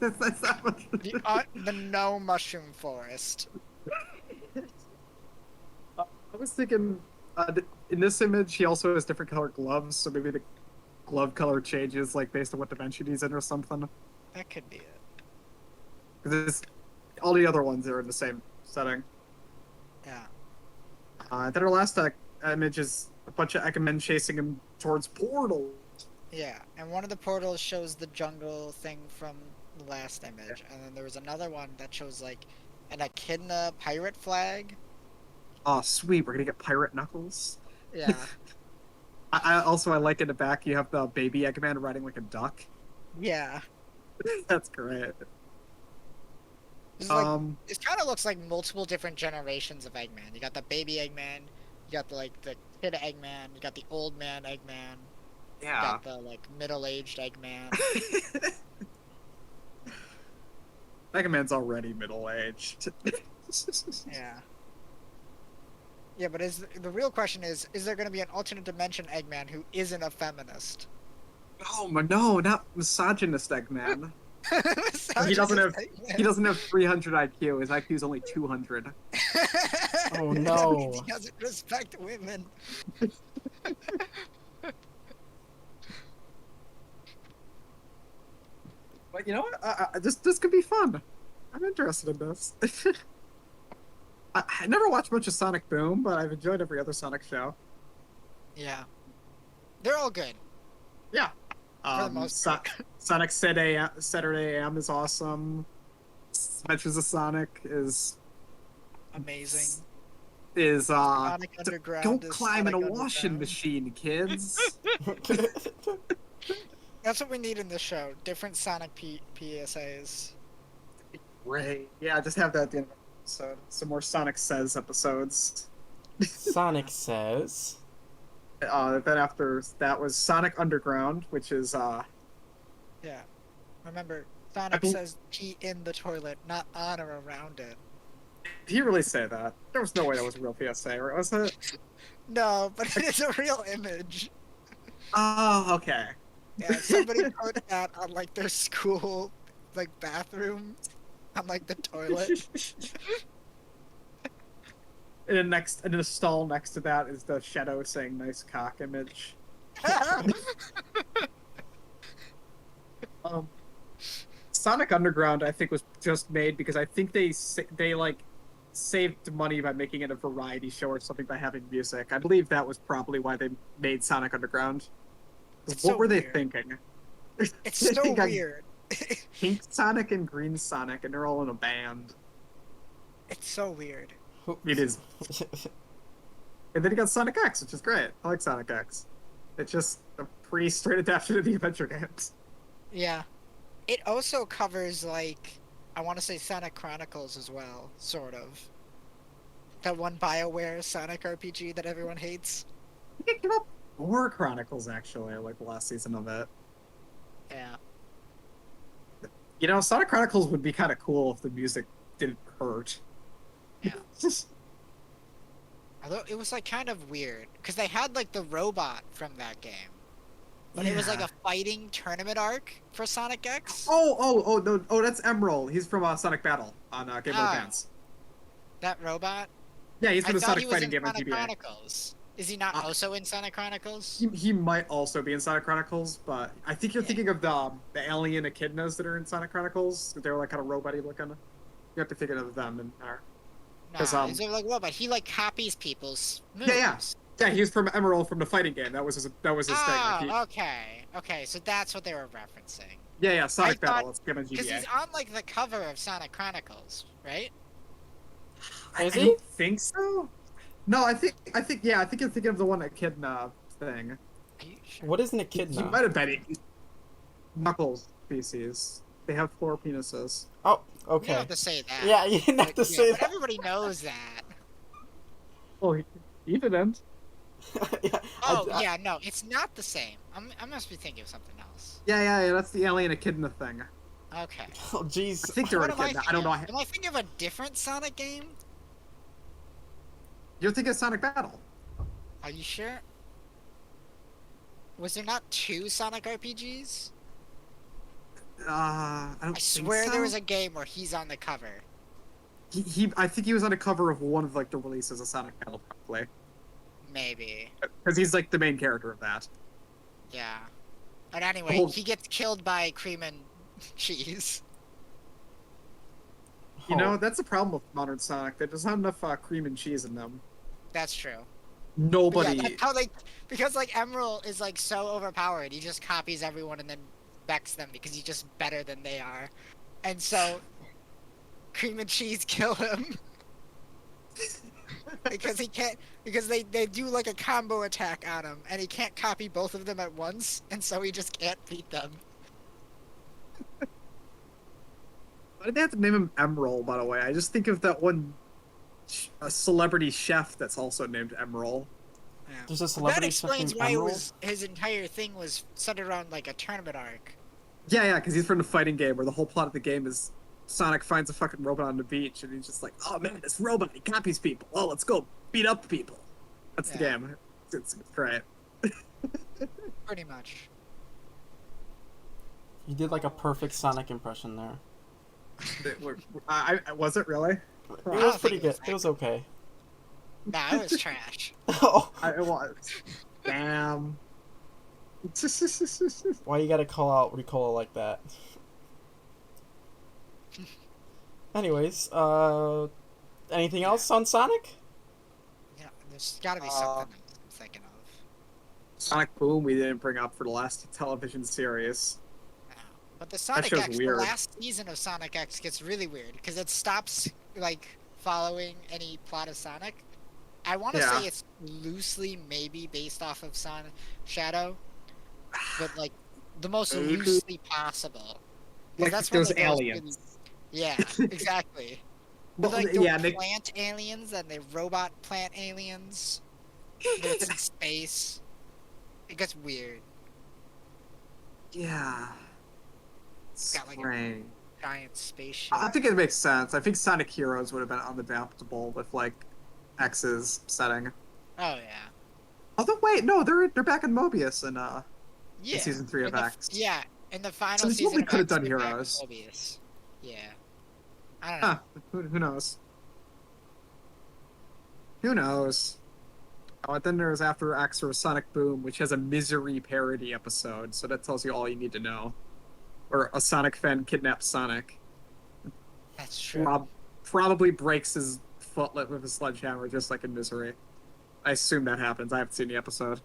that's not much. the no mushroom forest. I was thinking, in this image, he also has different colored gloves, so maybe the glove color changes like based on what dimension he's in or something. That could be it. Because all the other ones are in the same setting. Yeah. Then our last image is a bunch of Eggmen chasing him towards portals. Yeah. And one of the portals shows the jungle thing from the last image, and then there was another one that shows like an echidna pirate flag. Oh, sweet! We're gonna get Pirate Knuckles. Yeah. I like in the back you have the baby Eggman riding like a duck. Yeah. That's great. It's like, it kind of looks like multiple different generations of Eggman. You got the baby Eggman, you got the kid Eggman, you got the old man Eggman, you yeah. got the middle-aged Eggman. Eggman's already middle-aged. Yeah. Yeah, but the real question is there going to be an alternate dimension Eggman who isn't a feminist? No, not misogynist Eggman. He doesn't have Eggman. He doesn't have 300 IQ. His IQ is only 200. Oh no. He doesn't respect women. But you know what? This could be fun. I'm interested in this. I never watched much of Sonic Boom, but I've enjoyed every other Sonic show. Yeah. They're all good. Yeah. For the most part. Sonic Saturday AM is awesome. Adventures of Sonic is Amazing. Sonic Underground go is climb in a Sonic washing Underground. machine, kids. That's what we need in this show. Different Sonic PSAs. Great. Yeah, just have that at the end of the episode. Some more Sonic Says episodes. Sonic says. Then after that was Sonic Underground, which is Yeah. Remember, Sonic bel- says pee in the toilet, not on or around it. did he really say that? There was no way that was a real PSA, right? Was it? No, but it is a real image. Oh, okay. Yeah, somebody put that on like their school like bathroom on like the toilet. And in a stall next to that is the Shadow saying "nice cock" image. Sonic Underground, I think, was just made because I think they like saved money by making it a variety show or something by having music. I believe that was probably why they made Sonic Underground. It's What so were they weird. thinking? It's They so think I- weird. Pink Sonic and Green Sonic, and they're all in a band. It's so weird. It is. And then you got Sonic X, which is great. I like Sonic X. It's just a pretty straight adaptation of the adventure games. Yeah. It also covers like I want to say Sonic Chronicles as well, sort of. That one BioWare Sonic RPG that everyone hates. It came up War Chronicles, actually. I like the last season of it. Yeah. You know, Sonic Chronicles would be kind of cool if the music didn't hurt. Yeah. Just Although it was like kind of weird because they had like the robot from that game, but it was like Yeah. a fighting tournament arc for Sonic X. Oh, that's Emerald. He's from Sonic Battle on Game Boy Ah. Advance. That robot. Yeah, he's I from the thought Sonic he was fighting in game on Sonic GBA. Chronicles. Is he not also in Sonic Chronicles? He might also be in Sonic Chronicles, but I think you're Yeah. thinking of the alien echidnas that are in Sonic Chronicles. They were like kind of robot-y looking. You have to think of them in there. 'Cause, Nah, is it like robot? He like copies people's moves. Yeah. Yeah, he was from Emerald from the fighting game. That was his thing. Like, Oh, okay, so that's what they were referencing. yeah, Sonic I thought- Battle. It's game on Because GBA. he's on like the cover of Sonic Chronicles, right? I Is he? don't think so. No, I think you're thinking of the one echidna thing. Are you sure? What is an He echidna? might have been Knuckles species. They have 4 penises. Oh, You don't okay. have to say that. Yeah, you didn't have But, to yeah, say but that. everybody knows that. Oh, he didn't. Yeah, Oh, yeah, no, it's not the same. I must be thinking of something else. Yeah. That's the alien echidna thing. Okay. Oh, jeez. I think they're What an am I echidna. thinking I don't know. of? Am I thinking of a different Sonic game? You're thinking of Sonic Battle. Are you sure? Was there not 2 Sonic RPGs? I don't I think swear so. there was a game where he's on the cover. I think he was on the cover of one of like the releases of Sonic Battle, probably, Maybe. because he's like the main character of that. Yeah. But anyway, whole- he gets killed by cream and cheese. You know, that's a problem with modern Sonic. There's not enough cream and cheese in them. That's true. But Nobody. yeah, that's how they, because like Emerald is like so overpowered, he just copies everyone and then becks them because he's just better than they are, and so cream and cheese kill him because he can't, because they do like a combo attack on him and he can't copy both of them at once, and so he just can't beat them. Why did they have to name him Emerald? By the way, I just think of that one a celebrity chef that's also named Emerald. Yeah. There's a That celebrity explains named why it Emerald? was his entire thing was centered around like a tournament arc. Yeah, because he's from the fighting game where the whole plot of the game is Sonic finds a fucking robot on the beach and he's just like, oh man, this robot, he copies people. Oh, let's go beat up people. That's the Yeah. game. It's great. Pretty much. You did like a perfect Sonic impression there. I was it really? It I was don't pretty think it good. It was okay. Nah, it was trash. Oh, It was. Damn. why you gotta call out Ricola like that? Anyways, anything else on Sonic? Yeah, there's gotta be something I'm thinking of. Sonic Boom we didn't bring up for the last television series. But the Sonic show's X, weird. the last season of Sonic X gets really weird because it stops like following any plot of Sonic. I want to Yeah. say it's loosely maybe based off of Sonic Shadow, but like the most loosely possible. 'Cause Like that's when those the girls really- aliens. Yeah, exactly. But Well, like the yeah, they, plant aliens and the robot plant aliens that's in space. It gets weird. Yeah. Got, like, a- Strange. Giant spaceship. I think it makes sense. I think Sonic Heroes would have been unadaptable with like X's setting. Oh yeah. Although wait, no, they're back in Mobius in Yeah. season 3 of X. Yeah, in the final So they season totally of could have X, done they're back Heroes. in Mobius. Yeah. I don't know. Huh, who knows? Who knows? Oh, and then there's After X or Sonic Boom, which has a Misery parody episode, so that tells you all you need to know. Where a Sonic fan kidnaps Sonic. That's true. Probably breaks his footlet with a sledgehammer, just like in Misery. I assume that happens. I haven't seen the episode.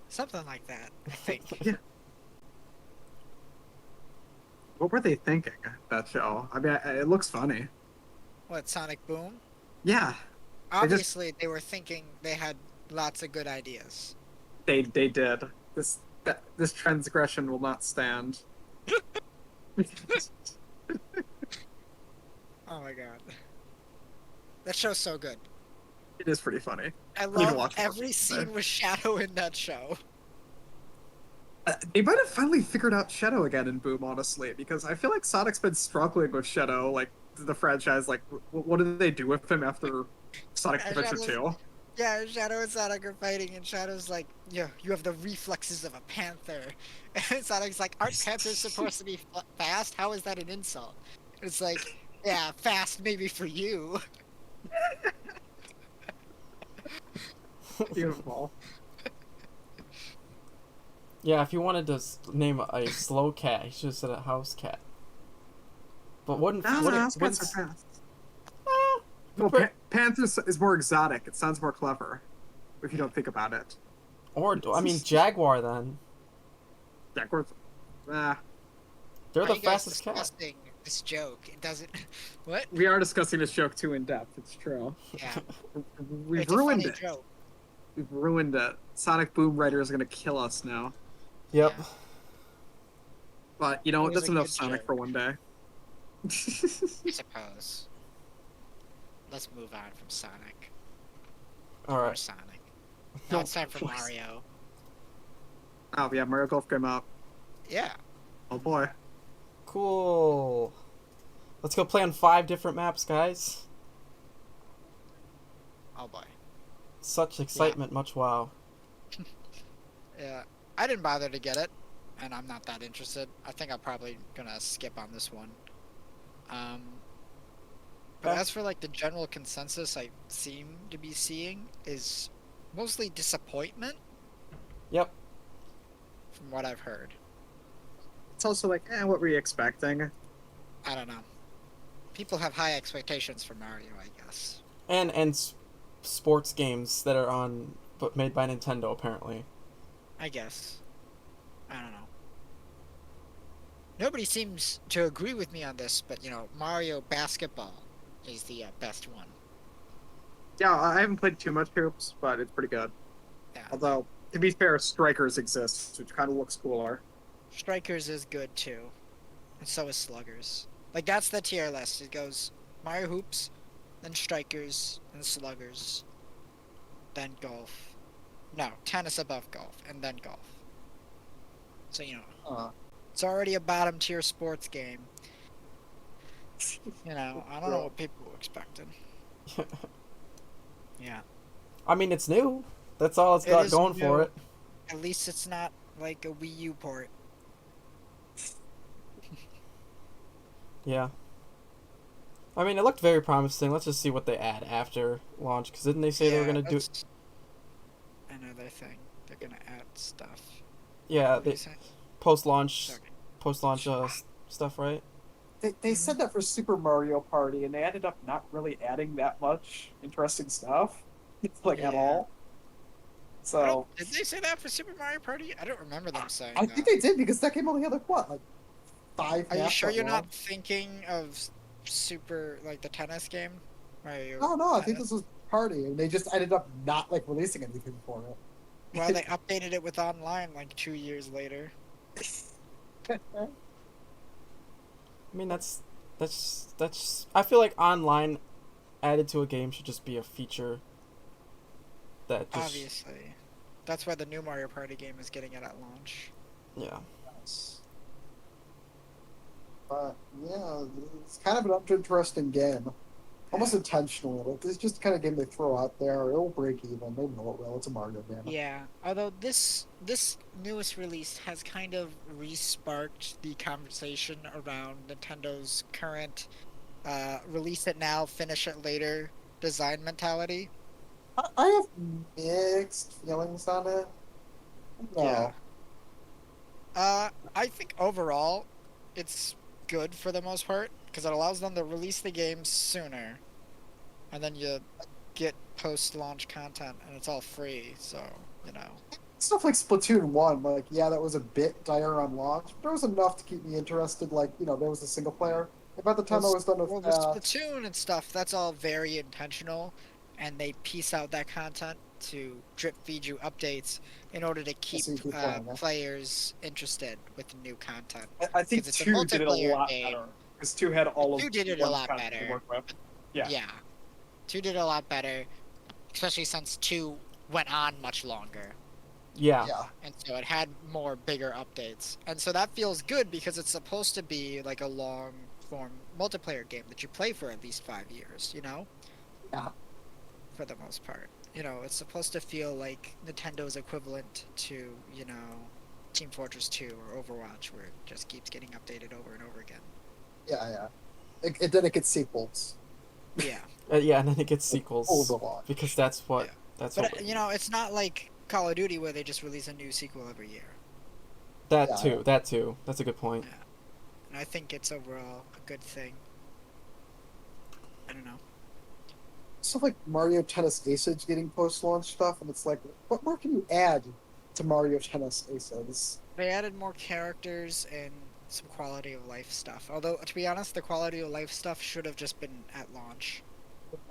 Something like that, I think. Yeah. What were they thinking, that show? I mean, it looks funny. What, Sonic Boom? Yeah, Obviously, they were thinking they had lots of good ideas. they did. This transgression will not stand. Oh my god. That show's so good. It is pretty funny. I need to love watch more every of scene it. with Shadow in that show. They might have finally figured out Shadow again in Boom, honestly, because I feel like Sonic's been struggling with Shadow, like the franchise. Like, what did they do with him after Sonic Yeah, Adventure Shadow's- 2? Yeah, Shadow and Sonic are fighting, and Shadow's like, yeah, you have the reflexes of a panther. And Sonic's like, aren't panthers supposed to be fast? How is that an insult? And it's like, yeah, fast maybe for you. Beautiful. Yeah, if you wanted to name a slow cat, you should have said a house cat. But wouldn't No, wouldn't, cats are wouldn't fast. Well, Panther is more exotic. It sounds more clever if you don't think about it. or I mean jaguar then. Jaguars, ah. They're Are the you guys fastest cat. discussing this joke? It doesn't. What? We are discussing this joke too in depth. It's true. Yeah. We've It's a ruined funny it. joke. We've ruined it. Sonic Boom Writer is gonna kill us now. Yep. Yeah. But you know It was that's a enough good Sonic joke. for one day. I suppose. Let's move on from Sonic. All Or right. Sonic. Now it's time for Please. Mario. Oh yeah, Mario Golf came out. Yeah. Oh boy. Cool. Let's go play on 5 different maps, guys. Oh boy. Such excitement, much wow. Yeah. I didn't bother to get it, and I'm not that interested. I think I'm probably gonna skip on this one. But Okay. as for like the general consensus I seem to be seeing is mostly disappointment Yep. from what I've heard. It's also like, what were you expecting? I don't know. People have high expectations for Mario, I guess. And sports games that are on but made by Nintendo apparently. I guess. I don't know. Nobody seems to agree with me on this, but Mario Basketball is the best one. Yeah, I haven't played too much hoops, but it's pretty good. Yeah. Although, to be fair, Strikers exists, which kind of looks cooler. Strikers is good too. And so is Sluggers. Like, that's the tier list. It goes Mario Hoops, then Strikers, then Sluggers, then Golf. No, tennis above golf, and then golf. So, it's already a bottom tier sports game. I don't know what people were expecting. Yeah. I mean, it's new. That's all it's It got is going for new. it. At least it's not like a Wii U port. Yeah. I mean, it looked very promising. Let's just see what they add after launch. Because didn't they say they were going to do... that's another thing. They're gonna add stuff. Yeah, What were they you saying? post-launch Sorry. post-launch stuff, right? They said that for Super Mario Party, and they ended up not really adding that much interesting stuff, like at Yeah. all. So Did they say that for Super Mario Party? I don't remember them saying I that. think they did because that game only had like 5 Are you maps sure that you're long. not thinking of Super, like the tennis game? Mario No, I think Tennis? this was Party, and they just ended up not like releasing anything for it. Well, they updated it with online like 2 years later. I mean, that's... I feel like online added to a game should just be a feature. that just Obviously. That's why the new Mario Party game is getting it at launch. yeah. Yes. But yeah, it's kind of an uninteresting game. Almost Yeah. intentional. Like, it's just the kind of game they throw out there. It'll break even. They know it will. It's a Mario game. Yeah, although this newest release has kind of re-sparked the conversation around Nintendo's current release it now, finish it later design mentality. I have mixed feelings on it. No. Yeah. I think overall, it's good for the most part because it allows them to release the game sooner, and then you get post-launch content, and it's all free. So Stuff like Splatoon 1, like, yeah, that was a bit dire on launch, but there was enough to keep me interested. Like, there was a single player. And by the time I was done with well, the Splatoon and stuff, that's all very intentional, and they piece out that content to drip feed you updates in order to keep so you keep playing, yeah. players interested with new content. I think 'Cause it's a 2 did it a multiplayer lot game. better. Because 2 had all of 2 did it a 1's lot content to better. work with. Yeah. Yeah. 2 did a lot better, especially since 2 went on much longer. Yeah. Yeah. And so it had more bigger updates. And so that feels good because it's supposed to be like a long form multiplayer game that you play for at least 5 years, Yeah. For the most part. It's supposed to feel like Nintendo's equivalent to, Team Fortress 2 or Overwatch, where it just keeps getting updated over and over again. Yeah. Then it gets sequels. Yeah. Yeah, and then it gets sequels Overwatch. because that's what Yeah. that's But, what it's not like Call of Duty where they just release a new sequel every year. that Yeah. too. That too. That's a good point. Yeah. And I think it's overall a good thing. I don't know. Stuff like Mario Tennis Aces getting post-launch stuff, and it's like, what more can you add to Mario Tennis Aces? They added more characters and some quality of life stuff. Although, to be honest, the quality of life stuff should have just been at launch.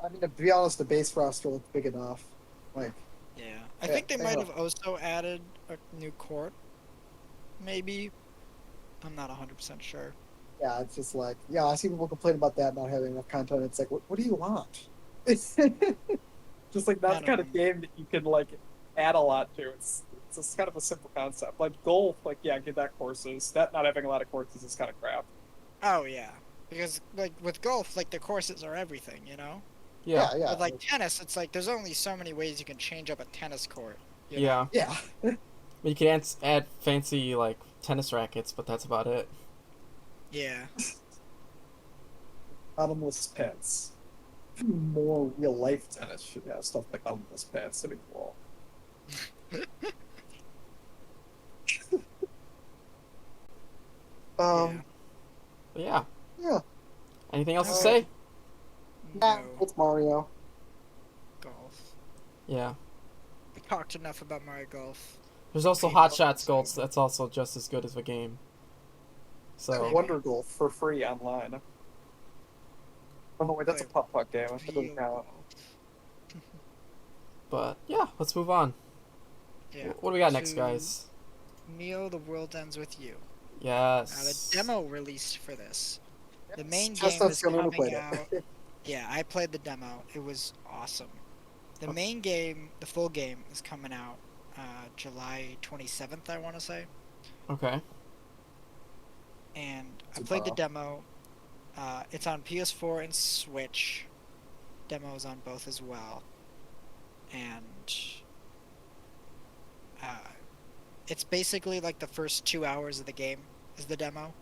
I mean, to be honest, the base roster looked big enough. Like, Yeah. I Yeah, think they they might have- have also added a new court. Maybe. I'm not 100% sure. yeah, it's just like, yeah, I see people complain about that not having enough content. It's like, what do you want? It's Just like I that's the kind don't of game that you can like add a lot to. It's just kind of a simple concept. Like golf, like yeah, give that courses. That not having a lot of courses is kind of crap. Oh, yeah. Because, like, with golf, like, the courses are everything, Yeah. yeah. With, like, tennis, it's like, there's only so many ways you can change up a tennis court. you know? Yeah. Yeah. You can add fancy like tennis rackets, but that's about it. Yeah. Bottomless pits. More real life tennis should have stuff like bottomless pits. That'd be cool. Um, But yeah. yeah. Anything else to Alright. say? Yeah, No. it's Mario. Golf. Yeah. We talked enough about Mario Golf. There's also Okay, Hot well, Shots so- Golds. That's also just as good as a game. So Wonder Golf for free online. Oh no, wait, that's a Wait, putt-putt game. That doesn't Real count. golf. but yeah, let's move on. Yeah. What do we got next, To guys? Neo, The World Ends With You. Yes. The demo released for this. The main Just game us is the only one who coming played out. it. Yeah, I played the demo. It was awesome. The main game, the full game, is coming out July 27th, I want to say. Okay. And I played the Tomorrow. demo. It's on PS4 and Switch. Demos on both as well. And it's basically like the first 2 hours of the game is the demo.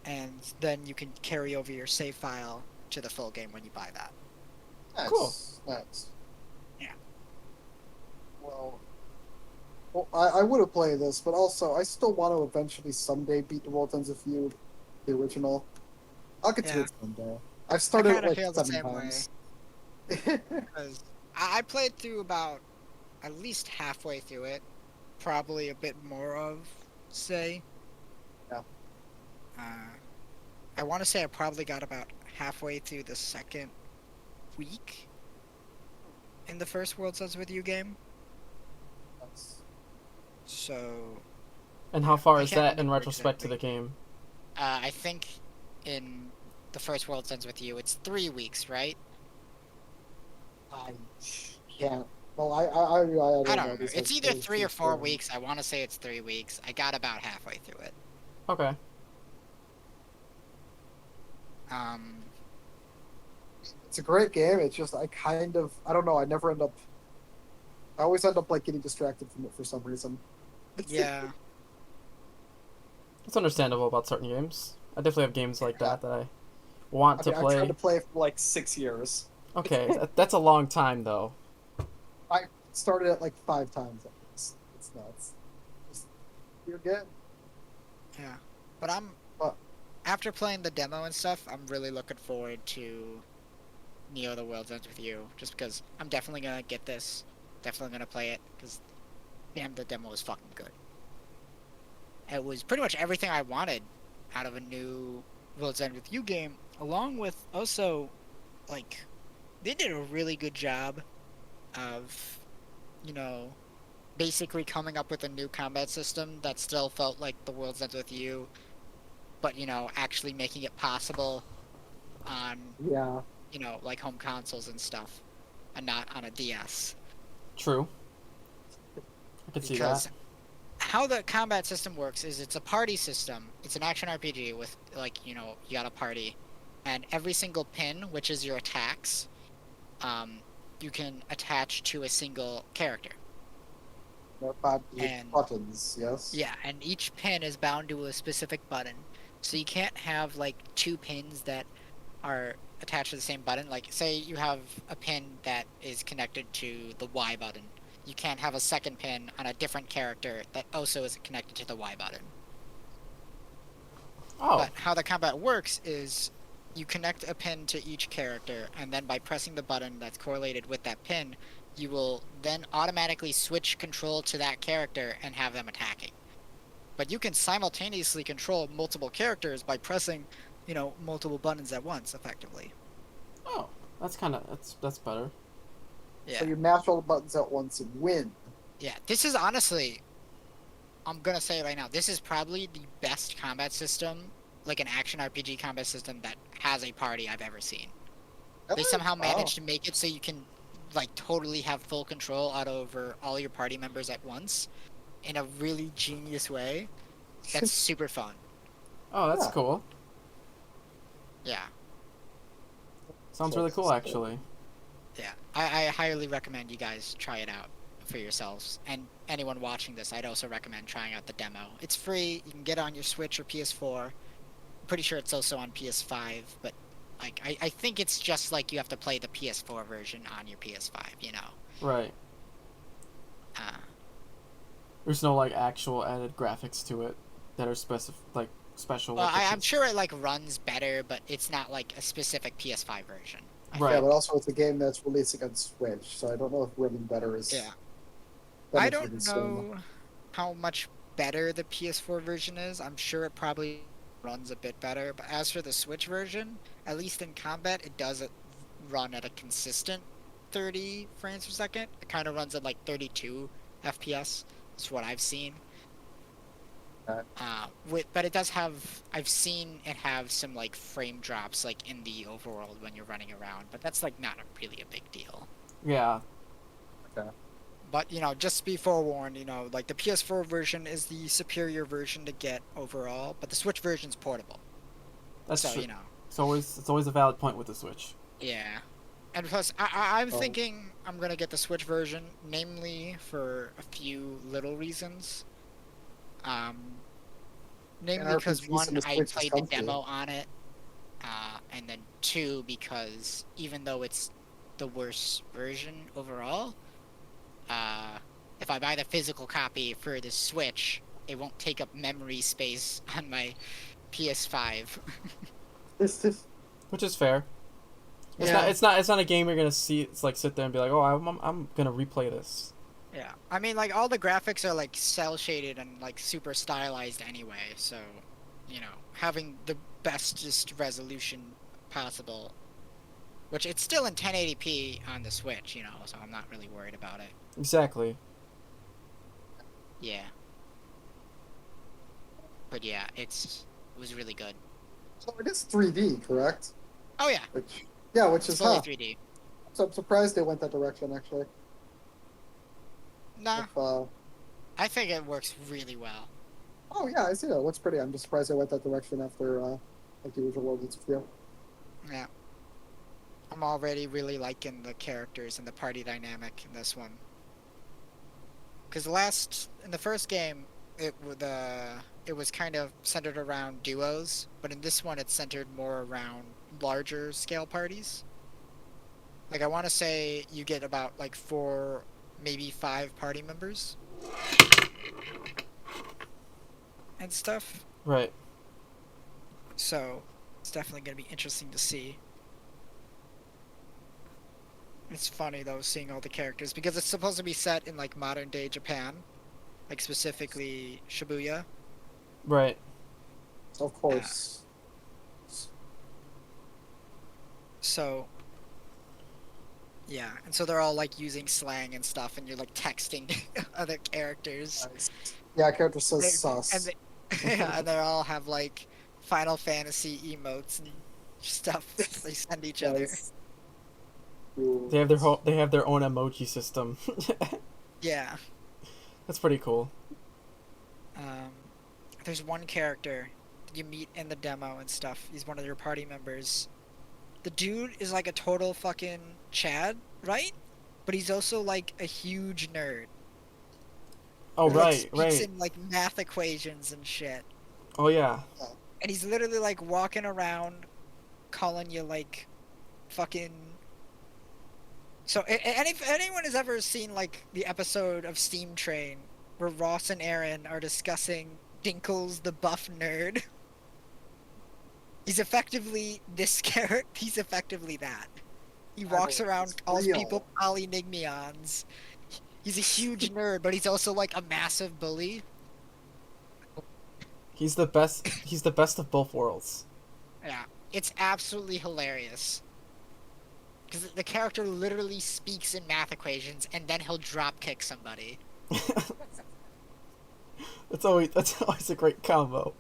And then you can carry over your save file to the full game when you buy that. Nice. Cool. Nice. Yeah. Well, I would have played this, but also I still want to eventually someday beat The World Ends With You, the original. I'll get to Yeah. it someday. I've started kinda it like feel the 7 same way. times. Because I played through about at least halfway through it. Probably a bit more of, say. Yeah. I want to say I probably got about halfway through the second week in the first World Ends With You game. That's- So, And how far I is can't that in remember retrospect to the exactly. game? I think in the first World Ends With You, it's 3 weeks, right? I can't Well, I I don't don't know. know. These It's are either those 3 or two 4 things. weeks. I want to say it's 3 weeks. I got about halfway through it. Okay. Um, It's a great game. It's just I don't know. I always end up like getting distracted from it for some reason. yeah. It's understandable about certain games. I definitely have games like Yeah. that I want to I've play. tried to play it for like 6 years. Okay, that's a long time though. I started it like 5 times. It's nuts. Just weird game. Yeah. But After playing the demo and stuff, I'm really looking forward to Neo: The World Ends With You, just because I'm definitely gonna get this. Definitely gonna play it, because damn, the demo was fucking good. It was pretty much everything I wanted out of a new World's End With You game, along with also, like, they did a really good job of, basically coming up with a new combat system that still felt like the World's End With You, but, actually making it possible on, yeah, like home consoles and stuff, and not on a DS. True. I can see Because that. how the combat system works is it's a party system. It's an action RPG with, like, you got a party. And every single pin, which is your attacks, you can attach to a single character. And buttons. Yes. yeah, and each pin is bound to a specific button. So you can't have, like, 2 pins that are attached to the same button. Like, say you have a pin that is connected to the Y button. You can't have a second pin on a different character that also is connected to the Y button. Oh, But how the combat works is you connect a pin to each character, and then by pressing the button that's correlated with that pin, you will then automatically switch control to that character and have them attacking. But you can simultaneously control multiple characters by pressing, multiple buttons at once, effectively. oh, that's better. Yeah. So you mash all the buttons at once and win. Yeah, this is honestly, I'm gonna say it right now, this is probably the best combat system, like an action RPG combat system that has a party I've ever seen. They somehow managed to make it so you can, like, totally have full control over all your party members at once in a really genius way. That's super fun. Oh, that's Yeah. cool. Yeah, Sounds really cool, actually. yeah. I highly recommend you guys try it out for yourselves. And anyone watching this, I'd also recommend trying out the demo. It's free. You can get it on your Switch or PS4. I'm pretty sure it's also on PS5, but like I think it's just like you have to play the PS4 version on your PS5, Right. Uh, There's no like actual added graphics to it that are special. well, I'm sure it like runs better, but it's not like a specific PS5 version. Right. Yeah, but also it's a game that's releasing on Switch, so I don't know if running better is. Yeah. that I much of a don't concern. know how much better the PS4 version is. I'm sure it probably runs a bit better, but as for the Switch version, at least in combat, it doesn't run at a consistent 30 frames per second. It kind of runs at like 32 FPS. That's what I've seen. Okay. But it does have. I've seen it have some like frame drops like in the overworld when you're running around, but that's like not really a big deal. Yeah. But just be forewarned. Like the PS4 version is the superior version to get overall, but the Switch version's portable. That's So true. you know, It's always a valid point with the Switch. yeah. And plus, I'm Oh. thinking I'm gonna get the Switch version, namely for a few little reasons. Namely because RPGs one, on the I Switch is played the comfy. demo on it, and then two, because even though it's the worst version overall, if I buy the physical copy for the Switch, it won't take up memory space on my PS5. Which is fair. It's Yeah. It's not a game you're gonna see. It's like sit there and be like, oh, I'm gonna replay this. Yeah, I mean, like, all the graphics are, like, cel-shaded and, like, super stylized anyway, so, having the bestest resolution possible, which it's still in 1080p on the Switch, so I'm not really worried about it. Exactly. Yeah. But yeah, it was really good. So it is 3D, correct? Oh yeah, Which is fully hot. 3D. So I'm surprised they went that direction, actually. Nah, If, I think it works really well. oh yeah, I see that. It looks pretty. I'm just surprised I went that direction after like the original World War II. Yeah. I'm already really liking the characters and the party dynamic in this one. Because in the first game, it was kind of centered around duos, but in this one it's centered more around larger scale parties. Like I want to say you get about like 4, maybe 5 party members and stuff. Right. So it's definitely going to be interesting to see. It's funny though seeing all the characters because it's supposed to be set in like modern day Japan, like specifically Shibuya. Right. Of course. So yeah, and so they're all like using slang and stuff, and you're like texting other characters. Nice. Yeah, character says They- sus. and yeah, and they all have like Final Fantasy emotes and stuff that they send each other. Nice. They have their own emoji system. Yeah. That's pretty cool. There's one character that you meet in the demo and stuff. He's one of your party members. The dude is like a total fucking Chad, right? But he's also like a huge nerd. Oh, He, like, right, speaks right. in like math equations and shit. Oh, yeah. And he's literally like walking around calling you like fucking. So if anyone has ever seen like the episode of Steam Train where Ross and Aaron are discussing Dinkles the buff nerd, he's effectively this character. He's effectively that. He walks around, calls real. people polynigmions. He's a huge nerd, but he's also like a massive bully. He's the best. He's the best of both worlds. Yeah, it's absolutely hilarious. Because the character literally speaks in math equations, and then he'll drop kick somebody. That's always a great combo.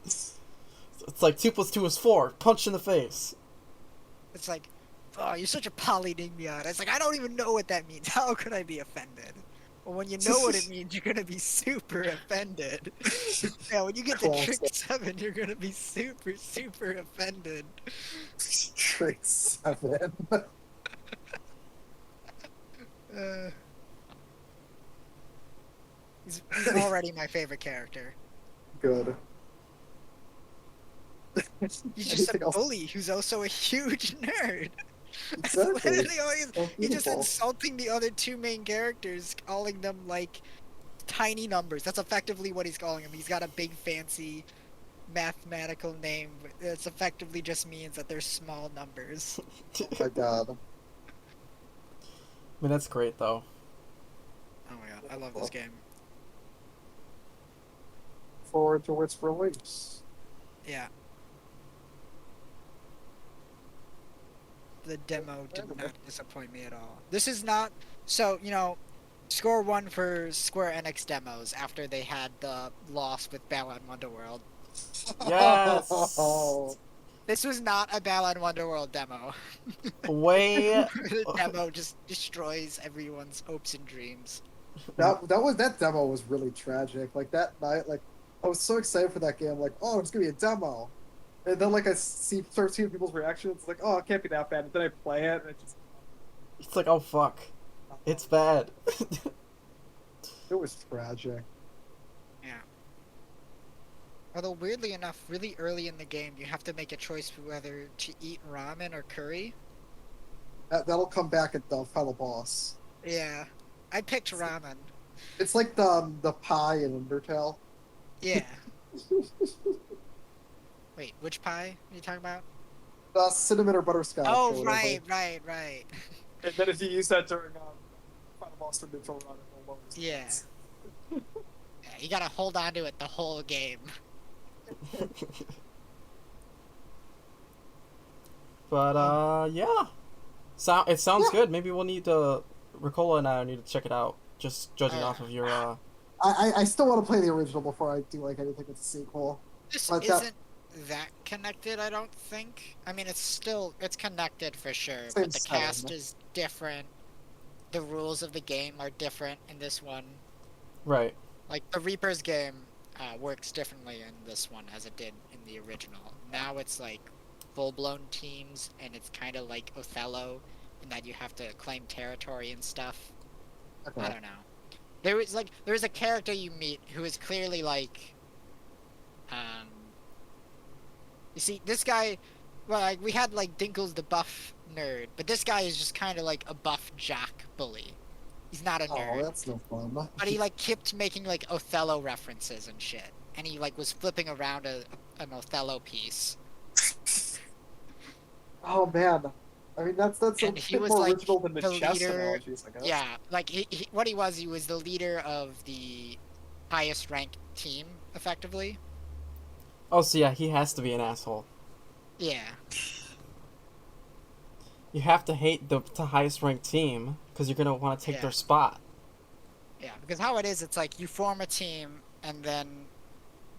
It's like 2 + 2 is 4. Punch in the face. It's like, oh, you're such a polynigmion. It's like, I don't even know what that means. How could I be offended? Well, when you know what it means, you're gonna be super offended. Yeah, when you get to trick 7, you're gonna be super, super offended. Trick 7. He's already my favorite character. Good. He's just Anything a else? bully who's also a huge nerd. Exactly. Literally always, So he's just beautiful. insulting the other 2 main characters, calling them like tiny numbers. That's effectively what he's calling them. He's got a big fancy mathematical name, but it effectively just means that they're small numbers. Oh my god. I mean, that's great, though. Oh my god, I love this game. Forward to its release. Yeah. The demo did not disappoint me at all. This is not so, score 1 for Square Enix demos after they had the loss with Balan Wonderworld. Yes! Oh, This was not a Balan Wonderworld demo. Way. The demo just destroys everyone's hopes and dreams. that demo was really tragic. Like that night, like I was so excited for that game. Like, oh, it's gonna be a demo, and then like I start seeing people's reactions. Like, oh, it can't be that bad. And then I play it, and it just It's like, oh fuck, it's bad. it was tragic. Yeah. Although weirdly enough, really early in the game, you have to make a choice whether to eat ramen or curry. That'll come back at the final boss. Yeah, I picked ramen. It's like the pie in Undertale. Yeah. Wait, which pie are you talking about? Cinnamon or butterscotch. Oh, or whatever. right. and then if you use that during Final Boss or neutral run, it will lower its Yeah. points. Yeah, you gotta hold on to it the whole game. But yeah. It sounds good. Maybe we'll need to. Ricola and I need to check it out. Just judging off of your. I still want to play the original before I do like anything with the sequel. This But isn't that connected, I don't think. I mean, it's connected for sure, Same but the setting. cast is different. the rules of the game are different in this one. Right. Like the Reaper's game works differently in this one as it did in the original. Now it's like full-blown teams, and it's kind of like Othello, in that you have to claim territory and stuff. I Okay. don't know. There's a character you meet who is clearly like, um, you see this guy. Well, like we had like Dinkles the buff nerd, but this guy is just kind of like a buff jock bully. He's not a Oh, nerd. that's no fun. But he like kept making like Othello references and shit, and he like was flipping around an Othello piece. Oh man, I mean that's a And he bit was more like original than the the chess leader. analogies, I guess. Yeah, like what he was the leader of the highest ranked team, effectively. Oh, so yeah, he has to be an asshole. Yeah, You have to hate the highest ranked team because you're gonna want to take Yeah. their spot. yeah, because how it is, it's like you form a team, and then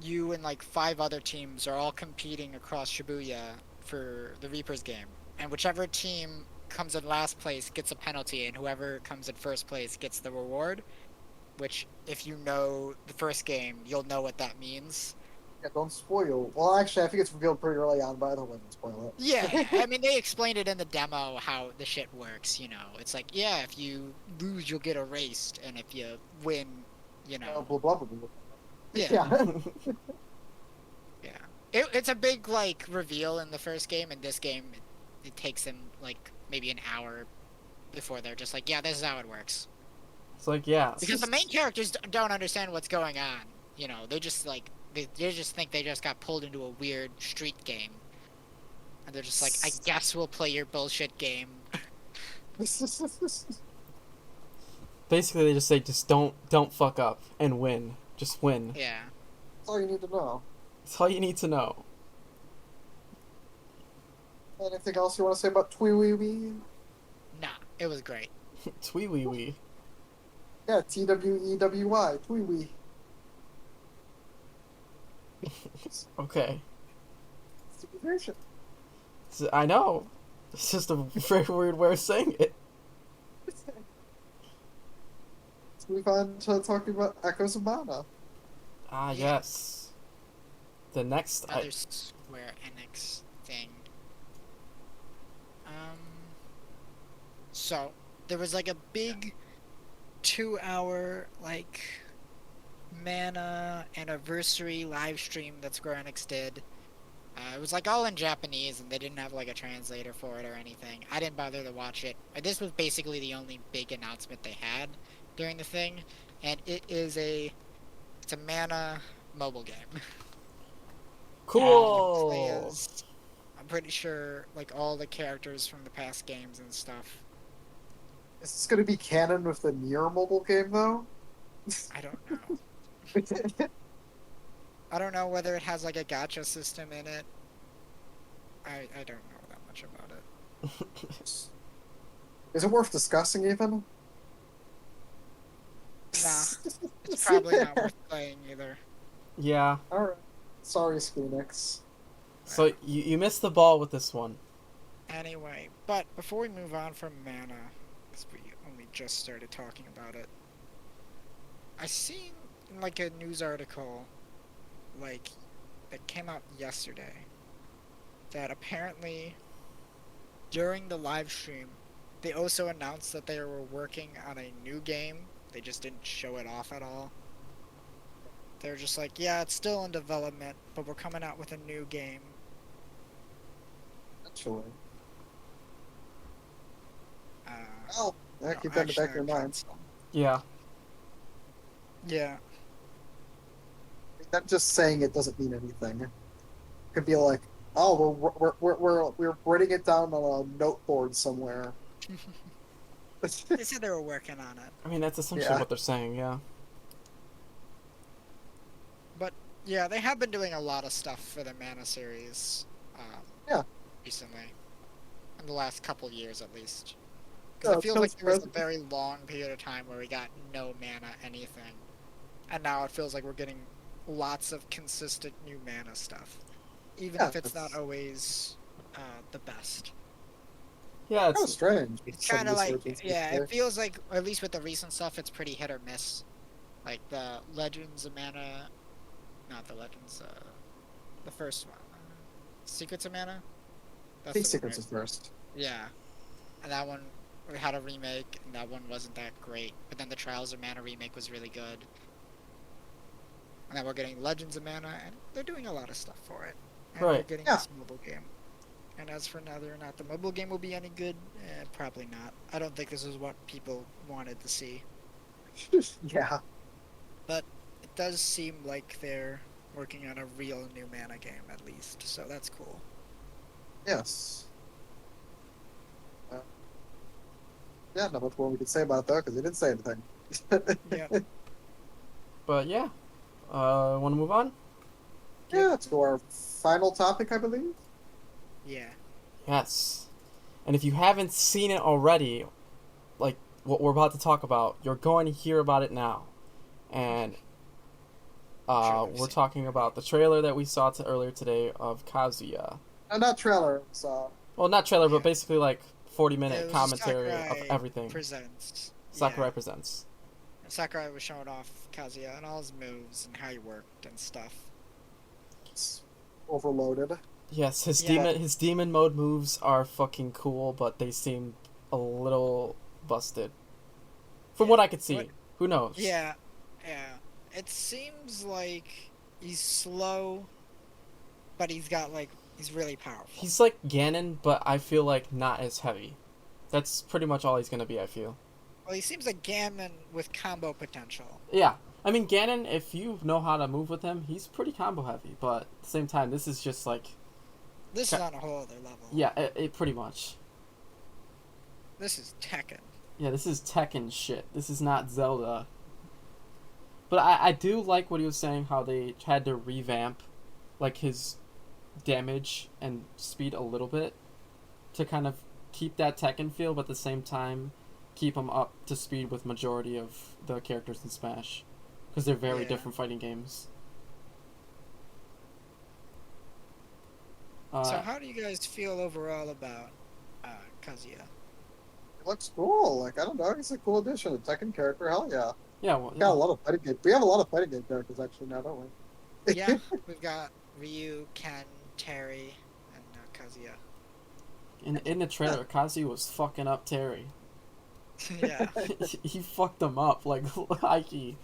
you and like 5 other teams are all competing across Shibuya for the Reaper's game, and whichever team comes in last place gets a penalty, and whoever comes in first place gets the reward. Which, if you know the first game, you'll know what that means. Yeah, don't spoil. Well, actually, I think it's revealed pretty early on, but I don't want to spoil it. Yeah, I mean, they explained it in the demo how the shit works, you know. It's like, yeah, if you lose, you'll get erased, and if you win, you know. Blah, blah, blah, blah, blah. Yeah, Yeah. yeah. It's a big, like, reveal in the first game. In this game, it takes them, like, maybe an hour before they're just like, yeah, this is how it works. It's like, yeah, Because the main characters don't understand what's going on. You know, they just, like, they just think they just got pulled into a weird street game. And they're just like, I guess we'll play your bullshit game. basically they just say, just don't fuck up and win. Just win. Yeah. That's all you need to know. That's all you need to know. Anything else you want to say about Tweewee? Nah, it was great. Twee wee wee. Yeah, TWEWY, Tweewee. Okay. Stipulation. I know. It's just a very weird way of saying it. Let's move on to talking about Echoes of Mana. Ah, Yeah. yes. The next... Another Square Enix thing. So, there was like a big 2-hour, like, Mana anniversary live stream that Square Enix did. It was like all in Japanese, and they didn't have like a translator for it or anything. I didn't bother to watch it. This was basically the only big announcement they had during the thing, and it's a Mana mobile game. Cool! Players, I'm pretty sure like all the characters from the past games and stuff. Is this going to be canon with the Nier mobile game, though? I don't know. I don't know whether it has like a gacha system in it. I don't know that much about it. Is it worth discussing, even? Nah, it's probably not worth playing either. Yeah. Alright. Sorry, Squeenix. So you missed the ball with this one. Anyway, but before we move on from Mana, because we only just started talking about it, I seen like a news article, like that came out yesterday, that apparently during the live stream, they also announced that they were working on a new game. They just didn't show it off at all. They're just like, yeah, it's still in development, but we're coming out with a new game. Actually. Oh, Yeah, keep that in the back of your mind. Yeah. Yeah. That just saying it doesn't mean anything. It could be like, oh, we're writing it down on a note board somewhere. They said they were working on it. I mean, that's essentially Yeah. what they're saying, yeah. But yeah, they have been doing a lot of stuff for the Mana series. Yeah. Recently, in the last couple years at least. Yeah, Because I feel like feels there was a present. very long period of time where we got no Mana anything, and now it feels like we're getting lots of consistent new Mana stuff, even Yeah, if it's not that's- always the best. Yeah, Kind of it's strange. It's some kind of like, resurgence yeah, there. it feels like, at least with the recent stuff, it's pretty hit or miss. Like the Legends of Mana, not the Legends, the first one, Secrets of Mana. I That's think the one, Secrets right? is first. Yeah, and that one we had a remake, and that one wasn't that great. But then the Trials of Mana remake was really good. And then we're getting Legends of Mana, and they're doing a lot of stuff for it. And we're Right. getting Yeah. this mobile game. And as for whether or not the mobile game will be any good, probably not. I don't think this is what people wanted to see. Yeah. But it does seem like they're working on a real new Mana game, at least. So that's cool. Yes. Yeah, not much more we could say about it though, because they didn't say anything. Yeah. but yeah. Want to move on? Yeah, to our final topic, I believe. Yeah. Yes. And if you haven't seen it already, like what we're about to talk about, you're going to hear about it now. And Sure, we've we're seen talking about the trailer that we saw earlier today of Kazuya. Not trailer, so Well, not trailer, Yeah. but basically like 40-minute It was commentary Sakurai of everything. Presents. Sakurai Yeah. presents. And Sakurai was showing off Kazuya and all his moves and how he worked and stuff. it's overloaded. Yes, his Yeah. demon mode moves are fucking cool, but they seem a little busted. From Yeah. what I could see. What- Who knows? Yeah. Yeah. It seems like he's slow, but he's really powerful. He's like Ganon, but I feel like not as heavy. That's pretty much all he's gonna be, I feel. Well, he seems like Gammon with combo potential. Yeah. I mean, Ganon, if you know how to move with him, he's pretty combo heavy, but at the same time, this is just like... This is on a whole other level. Yeah, it pretty much. This is Tekken. Yeah, this is Tekken shit. This is not Zelda. But I do like what he was saying, how they had to revamp, like, his damage and speed a little bit to kind of keep that Tekken feel, but at the same time keep him up to speed with majority of the characters in Smash. Because they're very Yeah. different fighting games. So how do you guys feel overall about Kazuya? It looks cool. Like I don't know, he's a cool addition. A Tekken character, hell yeah. yeah, well, We got a lot of fighting game. We have a lot of fighting game characters actually now, don't we? Yeah, we've got Ryu, Ken, Terry, and Kazuya. in the trailer, Kazuya was fucking up Terry. Yeah. He fucked him up like Ike.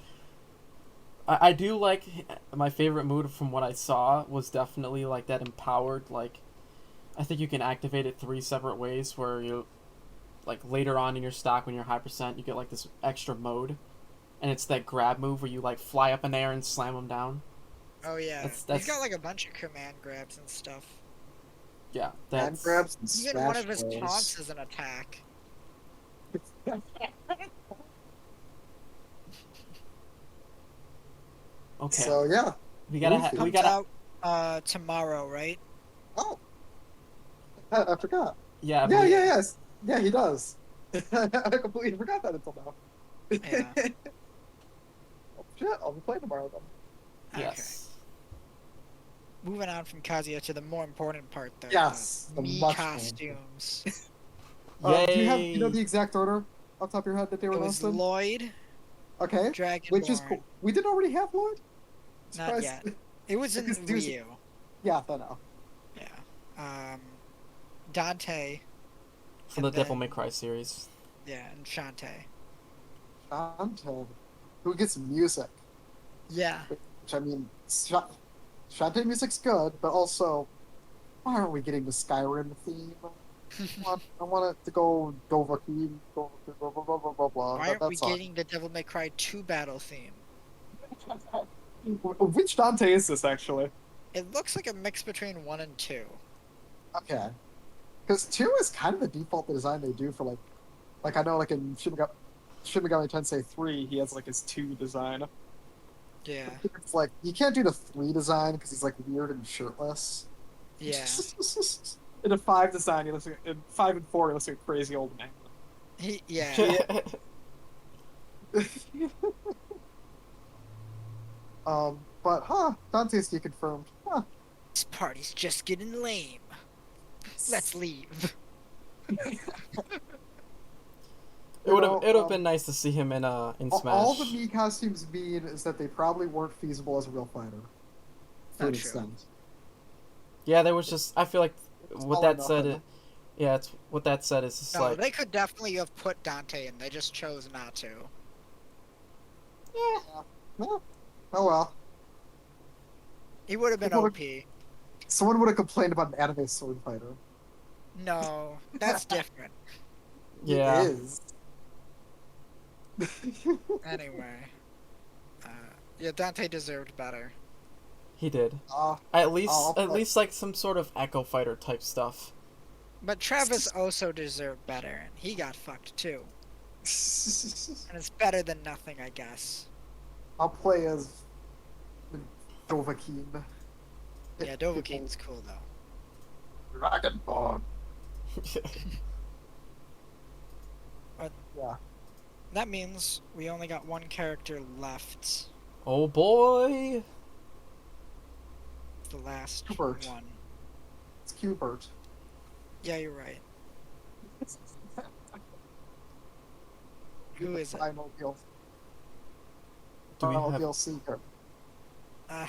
I do like my favorite mood from what I saw was definitely like that empowered, like I think you can activate it 3 separate ways where you like later on in your stock when you're high percent you get like this extra mode and it's that grab move where you like fly up in the air and slam them down. Oh yeah. That's- He's got like a bunch of command grabs and stuff. Yeah, Hand that's grabs and Even smash one of his balls. taunts is an attack. okay. So yeah. we gotta Goofy. we Comes gotta out tomorrow, right? Oh, I forgot. yeah, Yeah, we- yes. Yeah, he does. I completely forgot that until now. Yeah. Oh, shit, I'll be playing tomorrow then. yes. Moving on from Kazuya to the more important part, though. Yes, The the Mii much more costumes. Do you have Yay. the exact order off the top of your head that they were It was announced in? Lloyd, Okay, Dragonborn. which is cool. We didn't already have Lloyd? Not Surprised- yet. It was in Because there's- Ryu. Yeah, I know. Yeah. Dante. For the and Devil then- May Cry series. Yeah, and Shantae. Shantae, who gets music, Yeah. which I mean, Shantae music's good, but also, why aren't we getting the Skyrim theme? I want it to go Dovahkiin, blah, blah, blah, blah, blah, blah. Why aren't we That's all. getting the Devil May Cry 2 battle theme? Which Dante is this actually? It looks like a mix between 1 and 2. Okay. Because 2 is kind of the default design they do for, like I know, like, in Shin Megami Tensei 3, He has like his 2 design. Yeah. it's like, you can't do the 3 design because he's, like, weird and shirtless. Yeah. In a 5 design, he looks like in 5 and 4, he looks like a crazy old man. Yeah. But, Dante's deconfirmed. This party's just getting lame. Let's leave. it would have been nice to see him in Smash. All the Mii costumes mean is that they probably weren't feasible as a real fighter. To an Not true. extent. Yeah, there was just I feel like with all that or said, nothing. it's what that said is just No, like they could definitely have put Dante in. They just chose not to. Yeah. Oh well. He would have been People OP. Someone would have complained about an anime sword fighter. No, that's different. yeah. It is. Anyway. Yeah, Dante deserved better. He did. Uh, At I'll least like some sort of Echo Fighter type stuff. But Travis also deserved better, and he got fucked too. And it's better than nothing, I guess. I'll play as Dovahkiin. Yeah, Dovahkiin's cool though. Dragonborn. Yeah. That means we only got one character left. Oh boy. The last Hubert. one. It's Cubert. Yeah, you're right. Who is it? Final DLC. Do we Final have DLC card. I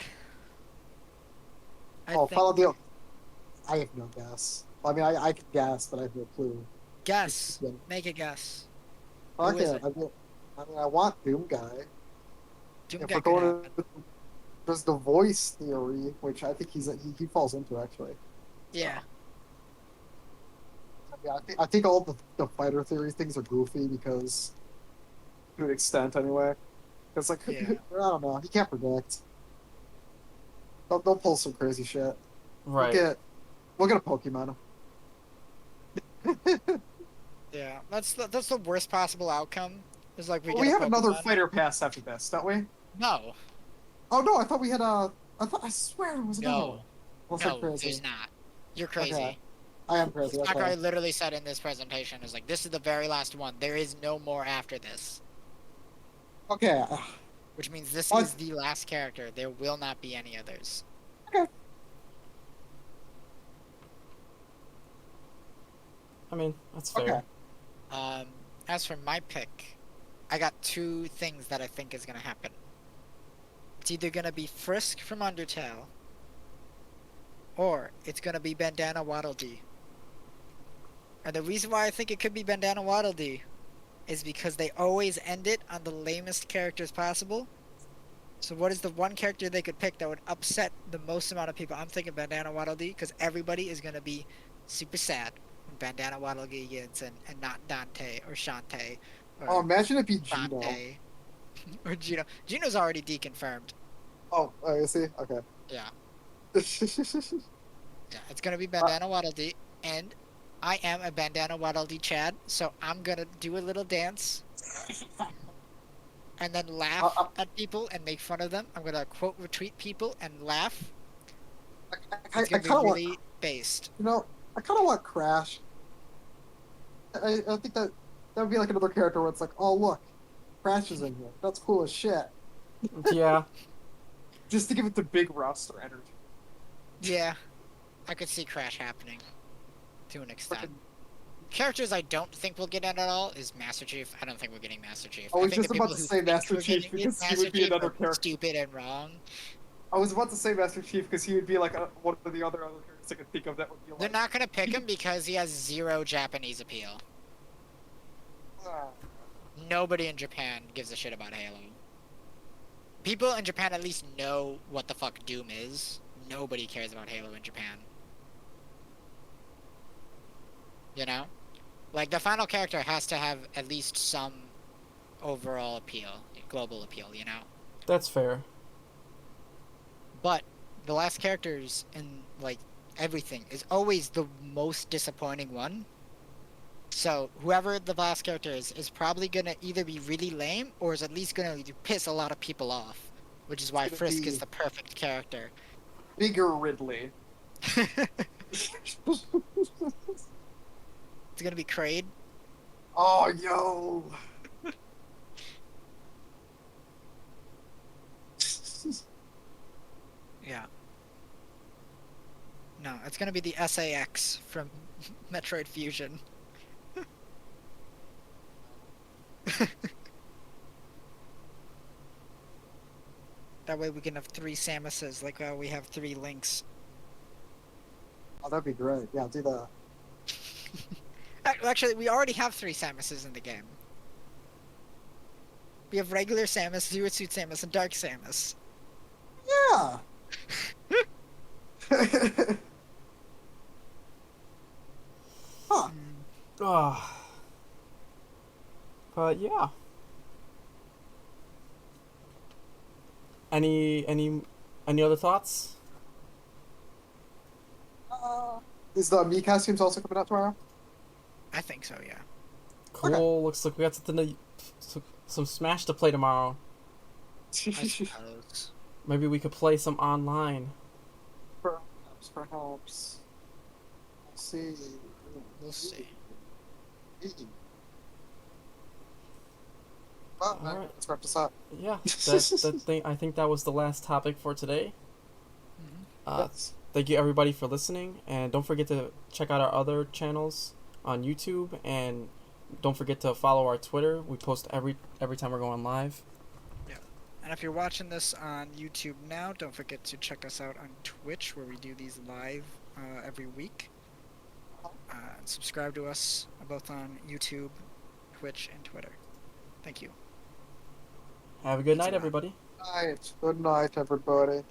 Oh, think... final deal. I have no guess. I mean, I could guess, but I have no clue. Guess. Yeah. Make a guess. Who Okay, is it? I want Doom Guy. Doom If Guy we're could going happen. to there's the voice theory, which I think he falls into actually. Yeah. Yeah, I think all the fighter theory things are goofy because, to an extent anyway. Because like Yeah. I don't know, he can't predict. They'll pull some crazy shit. right? We'll get a Pokemon. Yeah. That's the worst possible outcome. Is like We get a have another Pokemon. fighter pass after this, don't we? No. Oh no, I thought we had a. I swear there was another one. No. Unless I'm No, crazy. there's not. You're crazy. Okay. I am crazy. Like I Okay. literally said in this presentation, is like, this is the very last one. There is no more after this. Okay. Which means this What? is the last character. There will not be any others. I mean, that's fair. Okay. As for my pick, I got two things that I think is gonna happen. It's either gonna be Frisk from Undertale, or it's gonna be Bandana Waddle Dee. And the reason why I think it could be Bandana Waddle Dee is because they always end it on the lamest characters possible. So what is the one character they could pick that would upset the most amount of people? I'm thinking Bandana Waddle Dee, because everybody is gonna be super sad when Bandana Waddle Dee gets in, and not Dante or Shantae or Oh, imagine if he Gino. Dante or Gino. Gino's already deconfirmed. Oh, you see? Okay. Yeah. Yeah, it's gonna be Bandana Waddle Dee, and I am a Bandana Waddle Dee Chad, so I'm gonna do a little dance and then laugh at people and make fun of them. I'm gonna quote retweet people and laugh. I It's gonna kind of be want. really based. You know, I kind of want Crash. I think that would be like another character where it's like, oh look, Crash is in here. That's cool as shit. Yeah. Just to give it the big roster energy. Yeah, I could see Crash happening to an extent. Characters I don't think we'll get at all is Master Chief. I don't think we're getting Master Chief. I was think just the about people to who say think Master we're Chief getting because he Master would be Chief another are character. stupid and wrong. I was about to say Master Chief because he would be like one of the other characters I could think of that would be like. They're not gonna pick him because he has zero Japanese appeal. Nobody in Japan gives a shit about Halo. People in Japan at least know what the fuck Doom is. Nobody cares about Halo in Japan. You know? Like, the final character has to have at least some overall appeal, global appeal, you know? That's fair. But the last characters in, like, everything is always the most disappointing one. So whoever the last character is probably gonna either be really lame or is at least gonna piss a lot of people off, which is why It's gonna Frisk be- is the perfect character. Bigger Ridley. It's gonna be Kraid. Oh, yo. Yeah. No, it's gonna be the SAX from Metroid Fusion. That way we can have 3 Samuses, like we have 3 Links. Oh, that'd be great. Yeah, do that. Actually, we already have 3 Samuses in the game. We have regular Samus, Zero Suit Samus, and Dark Samus. Yeah. Huh. But yeah. Any other thoughts? Is the Mii costumes also coming out tomorrow? I think so, yeah. Cool. Okay. Looks like we got some Smash to play tomorrow. I suppose. Maybe we could play some online. Perhaps. Let's see. We'll see. Well, Alright. let's wrap this up. Yeah, that thing. I think that was the last topic for today. Yes. Thank you everybody for listening, and don't forget to check out our other channels on YouTube, and don't forget to follow our Twitter. We post every time we're going live. And if you're watching this on YouTube now, don't forget to check us out on Twitch, where we do these live every week. And subscribe to us both on YouTube, Twitch, and Twitter. Thank you. Have a good night, Thanks a lot. everybody. Good night, everybody.